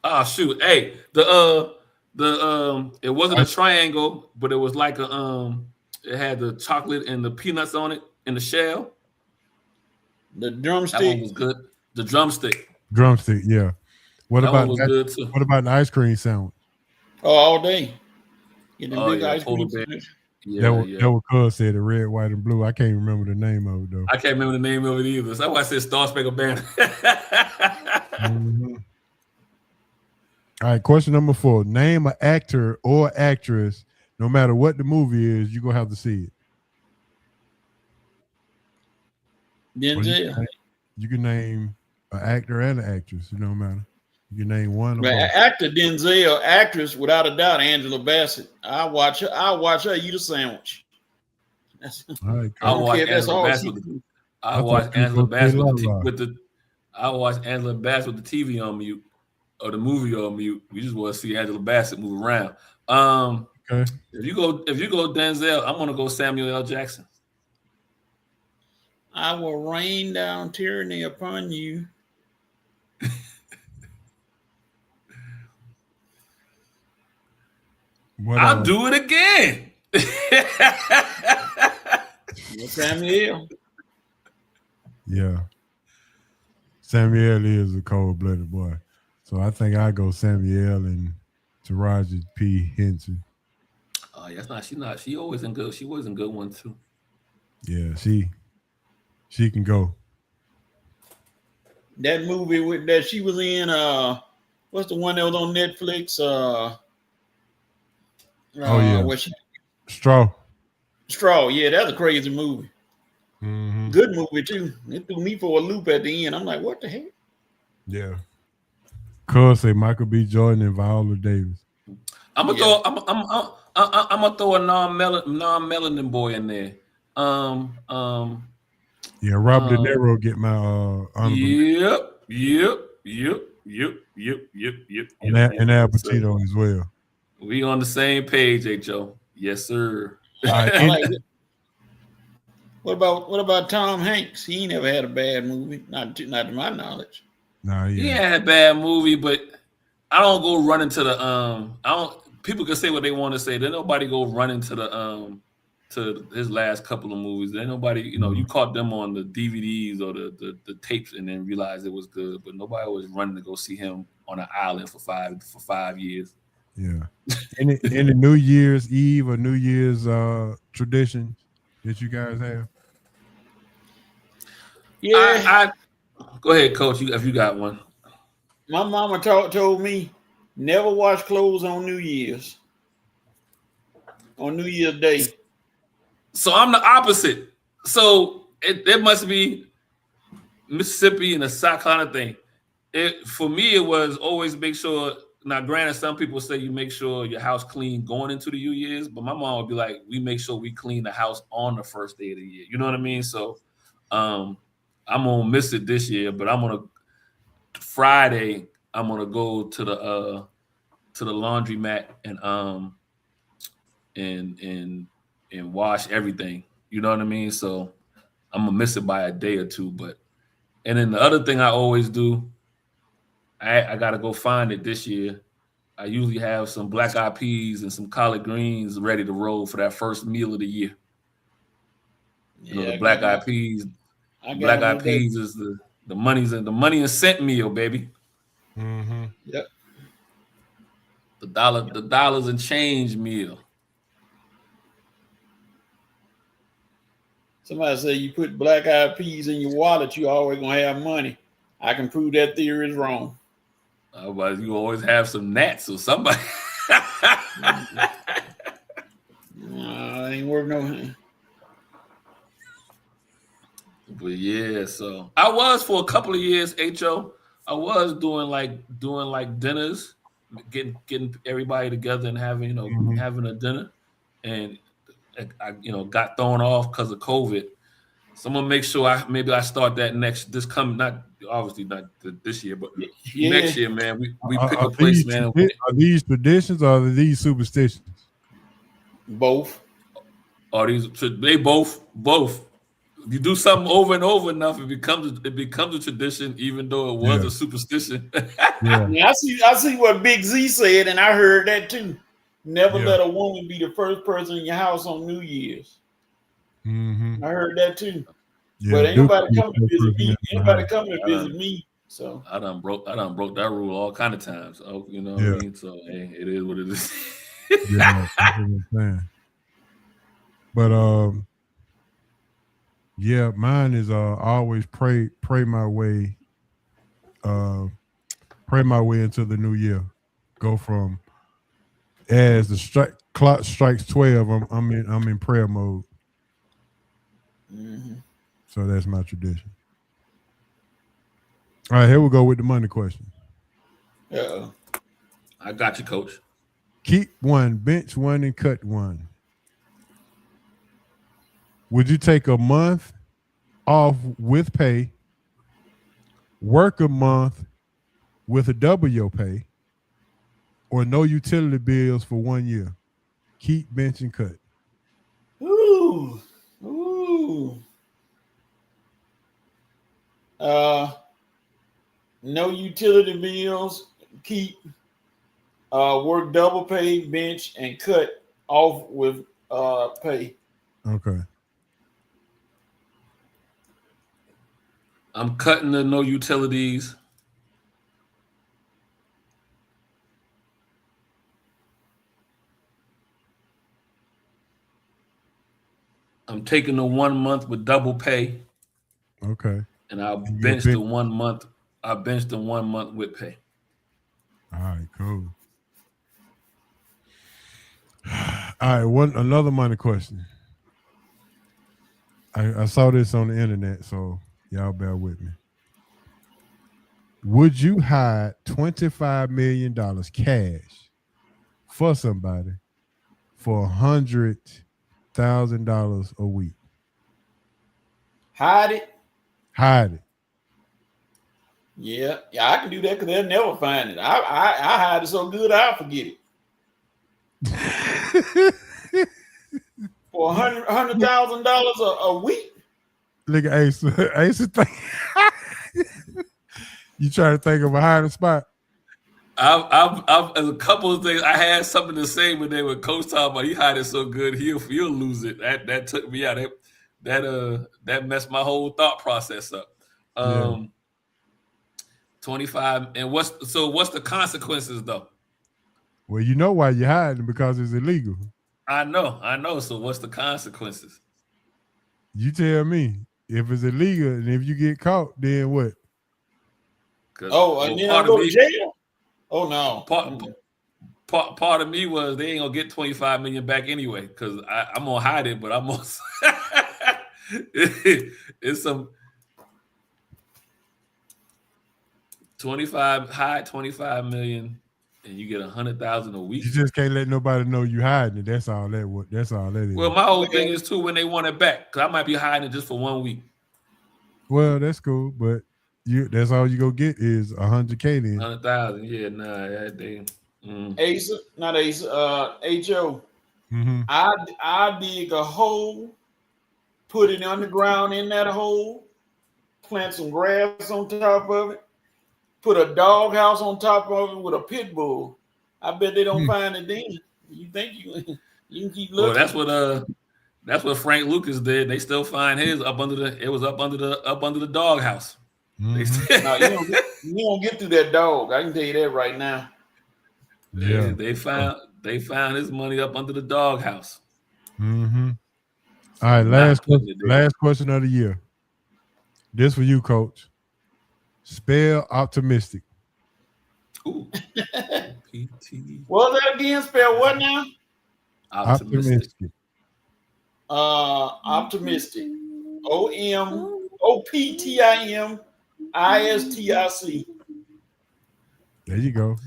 Oh shoot! Hey, it wasn't a triangle, but it was like it had the chocolate and the peanuts on it in the shell. The drumstick. That one was good. The drumstick. Drumstick, yeah. What about was good too. What about an ice cream sandwich? Oh, all day. Get the big yeah, ice cream. Yeah, that what Cuz said, the red, white, and blue. I can't remember the name of it though. I can't remember the name of it either. So that's why I said Star Spangled Banner. Mm-hmm. All right, question number 4. Name an actor or actress, no matter what the movie is, you're gonna have to see it. Denzel. You can name an actor and an actress, it don't matter. You can name one or both. Actor Denzel, actress without a doubt, Angela Bassett. I watch her eat a sandwich. All right, I watch Angela Bassett with the TV on mute or the movie on mute. We just want to see Angela Bassett move around. Okay. If you go Denzel, I'm gonna go Samuel L. Jackson. I will rain down tyranny upon you. I'll do it again. Samuel. Yeah. Samuel is a cold-blooded boy. So I think I go Samuel and Taraji P. Henson. Oh, she's not. She always in good. She was in good one too. Yeah, she can go. That movie that she was in, what's the one that was on Netflix? Straw. Yeah, that's a crazy movie. Mm-hmm. Good movie too. It threw me for a loop at the end. I'm like, what the heck? Yeah. Cuz say Michael B. Jordan and Viola Davis. I'm gonna throw a non-melanin boy in there. Yeah, Robert De Niro get my honorable. Yep. And Al Pacino as well. We on the same page, H.O. Yes, sir. What about Tom Hanks? He never had a bad movie, not to my knowledge. Nah, he had a bad movie, but I don't go running to the people can say what they want to say. Then nobody go running to the to his last couple of movies. Then nobody, you caught them on the DVDs or the tapes and then realized it was good, but nobody was running to go see him on an island for 5 years. Yeah. Any New Year's Eve or New Year's tradition that you guys have? Yeah. Go ahead, Coach. If you got one. My mama told me never wash clothes on New Year's. On New Year's Day. So I'm the opposite. So it must be Mississippi and the South kind of thing. For me, it was always make sure. Now, granted, some people say you make sure your house clean going into the New Year's, but my mom would be like, we make sure we clean the house on the first day of the year. You know what I mean? So I'm going to miss it this year, but I'm going to Friday, I'm gonna go to the laundromat and wash everything. You know what I mean? So I'm gonna miss it by a day or two. And then the other thing I always do, I gotta go find it this year. I usually have some black eyed peas and some collard greens ready to roll for that first meal of the year. You know, the black eyed peas. Black eyed peas is the money and cent meal, baby. Mm-hmm. Yep. The dollars and change meal. Somebody say you put black eyed peas in your wallet, you always gonna have money. I can prove that theory is wrong. Otherwise, you always have some gnats or somebody. Ain't worth no. But yeah, so I was for a couple of years, HO. I was doing like dinners, getting everybody together and having having a dinner, and I got thrown off because of COVID. So I'm gonna make sure I start that this year, but next year, man. We pick a place, man. Are these traditions or are these superstitions? Both. They both. You do something over and over enough, it becomes a tradition, even though it was a superstition. Yeah, I see what Big Z said, and I heard that too. Never let a woman be the first person in your house on New Year's. Mm-hmm. I heard that too. Yeah, but ain't nobody coming to visit me. Anybody coming to visit me. So I done broke that rule all kind of times. Oh, you know what I mean? So hey, it is what it is. Yeah, that's what I'm saying. But yeah, mine is always pray my way into the new year. Go from as the clock strikes 12, I'm in prayer mode. Mm-hmm. So that's my tradition. All right, here we go with the money question. I got you, Coach. Keep one, bench one, and cut one. Would you take a month off with pay, work a month with a double your pay, or no utility bills for 1 year? Keep, bench, and cut. Ooh. No utility bills, keep, work double pay, bench, and cut off with pay. Okay. I'm cutting the no utilities. I'm taking the 1 month with double pay. Okay. And I'll bench the 1 month. I benched the 1 month with pay. All right, cool. All right, another money question. I saw this on the internet, so y'all bear with me. Would you hide $25 million cash for somebody for $100,000 a week? Hide it. Yeah, I can do that because they'll never find it. I hide it so good I'll forget it. For $100,000 a week. Look at Ace. Ace is thinking. You trying to think of a hiding spot? I've as a couple of things. I had something to say when they were coach talking about he hid it so good he'll lose it. That took me out. That messed my whole thought process up. 25 and what's the consequences though? Well, you know why you're hiding, because it's illegal. I know. So what's the consequences? You tell me. If it's illegal and if you get caught, then what? And then I go to jail? Oh no. Part of me was they ain't gonna get 25 million back anyway, because I'm gonna hide it, but I'm gonna it's some 25 million, and you get 100,000 a week. You just can't let nobody know you hiding it. That's all that is. Well, my whole thing is too when they want it back, because I might be hiding it just for 1 week. Well, that's cool, but That's all you gonna get is 100K then. 100,000. Yeah, nah, they. Asa, not Asa, HO. Mm-hmm. I dig a hole, put it underground in that hole, plant some grass on top of it, put a doghouse on top of it with a pit bull. I bet they don't find it then. You think you can keep looking? Well, that's what Frank Lucas did. They still find his up under the doghouse. Mm-hmm. No, you don't get through that dog. I can tell you that right now. Yeah, they found his money up under the doghouse. Mm-hmm. All right, last question of the year. This for you, Coach. Spell optimistic. Ooh. PT. What was that again? Spell what now? Optimistic. Optimistic. OPTIMISTIC. There you go.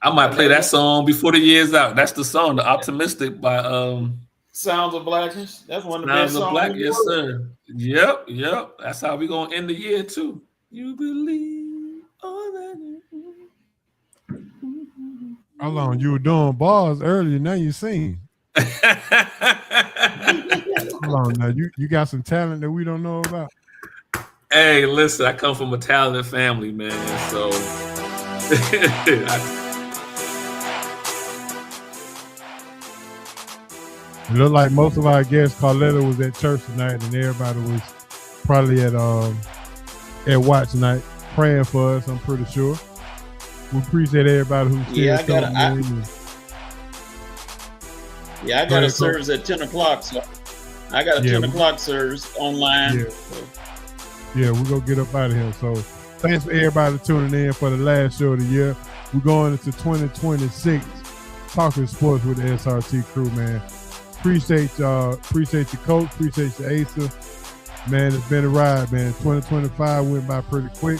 I might play that song before the year's out. That's the song, The Optimistic by Sounds of Blackness. That's one of the Sounds best of songs. Black, yes, sir. Yep. That's how we gonna end the year too. You believe all that. How long you were doing bars earlier? Now you sing. Hold on, now you got some talent that we don't know about. Hey, listen, I come from a talented family, man. So it looked like most of our guests, Carletta was at church tonight, and everybody was probably at watch night praying for us. I'm pretty sure. We appreciate everybody who I got a service at 10 o'clock. So I got a 10 o'clock service online. Yeah, we're going to get up out of here. So thanks for everybody tuning in for the last show of the year. We're going into 2026, talking sports with the SRT crew, man. Appreciate y'all. Appreciate your coach. Appreciate your Asa. Man, it's been a ride, man. 2025 went by pretty quick.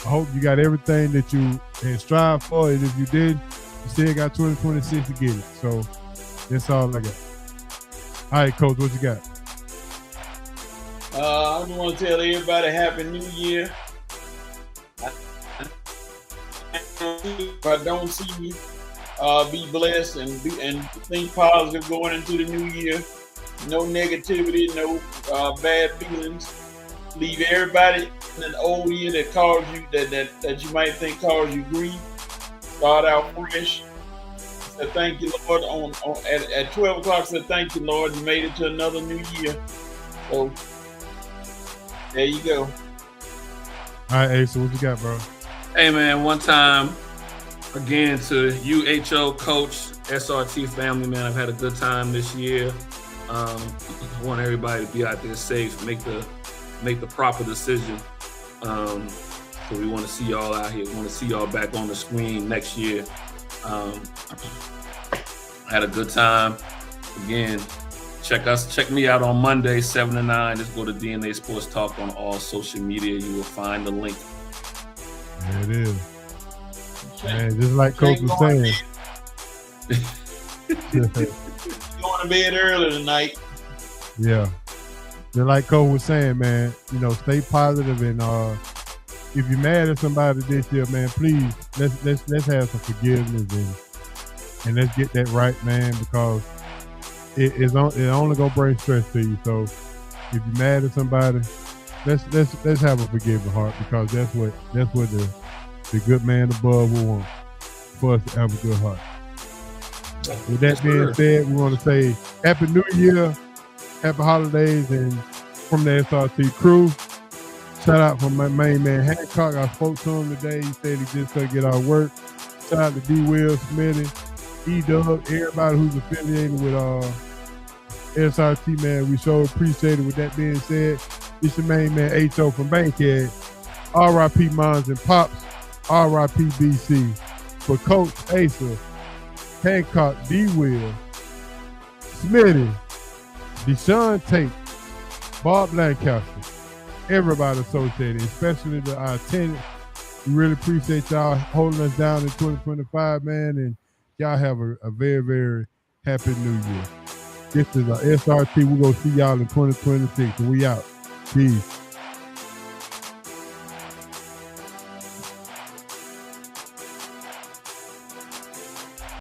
I hope you got everything that you had strived for, and if you did, you still got 2026 to get it. So that's all I got. All right, Coach, what you got? I just want to tell everybody Happy New Year. If I don't see you, be blessed and think positive going into the new year. No negativity, no bad feelings. Leave everybody in an old year that caused you that you might think caused you grief. Start out fresh. Say thank you, Lord. At 12 o'clock, say thank you, Lord. You made it to another new year. So there you go. All right, Asa, what you got, bro? Hey, man, one time again to UHO coach, SRT family, man. I've had a good time this year. I want everybody to be out there safe, make the proper decision. So we want to see y'all out here. We want to see y'all back on the screen next year. Had a good time. Again, check me out on Monday, 7 to 9. Just go to DNA Sports Talk on all social media. You will find the link. There it is. Man, just like Coach was saying. Going to bed early tonight. Yeah. Just like Coach was saying, man, stay positive, and if you're mad at somebody this year, man, please let's have some forgiveness and let's get that right, man, because it only gonna bring stress to you. So if you're mad at somebody, let's have a forgiving heart, because that's what the good man above will want, for us to have a good heart. With that being said, we want to say Happy New Year, Happy Holidays, and from the SRT crew, shout out from my main man Hancock. I spoke to him today. He said he just couldn't get out of work. Shout out to D. Will, Smitty, E-Dub, everybody who's affiliated with SRT, man. We so appreciate it. With that being said, it's your main man H.O. from Bankhead. R.I.P. Mons and Pops. R.I.P. BC. For Coach Asa, Hancock, D. Will, Smitty, Deshaun Tate, Bob Lancaster, everybody associated, especially our tenants. We really appreciate y'all holding us down in 2025, man, and y'all have a very, very happy new year. This is our SRT. We're going to see y'all in 2026, and we out. Peace.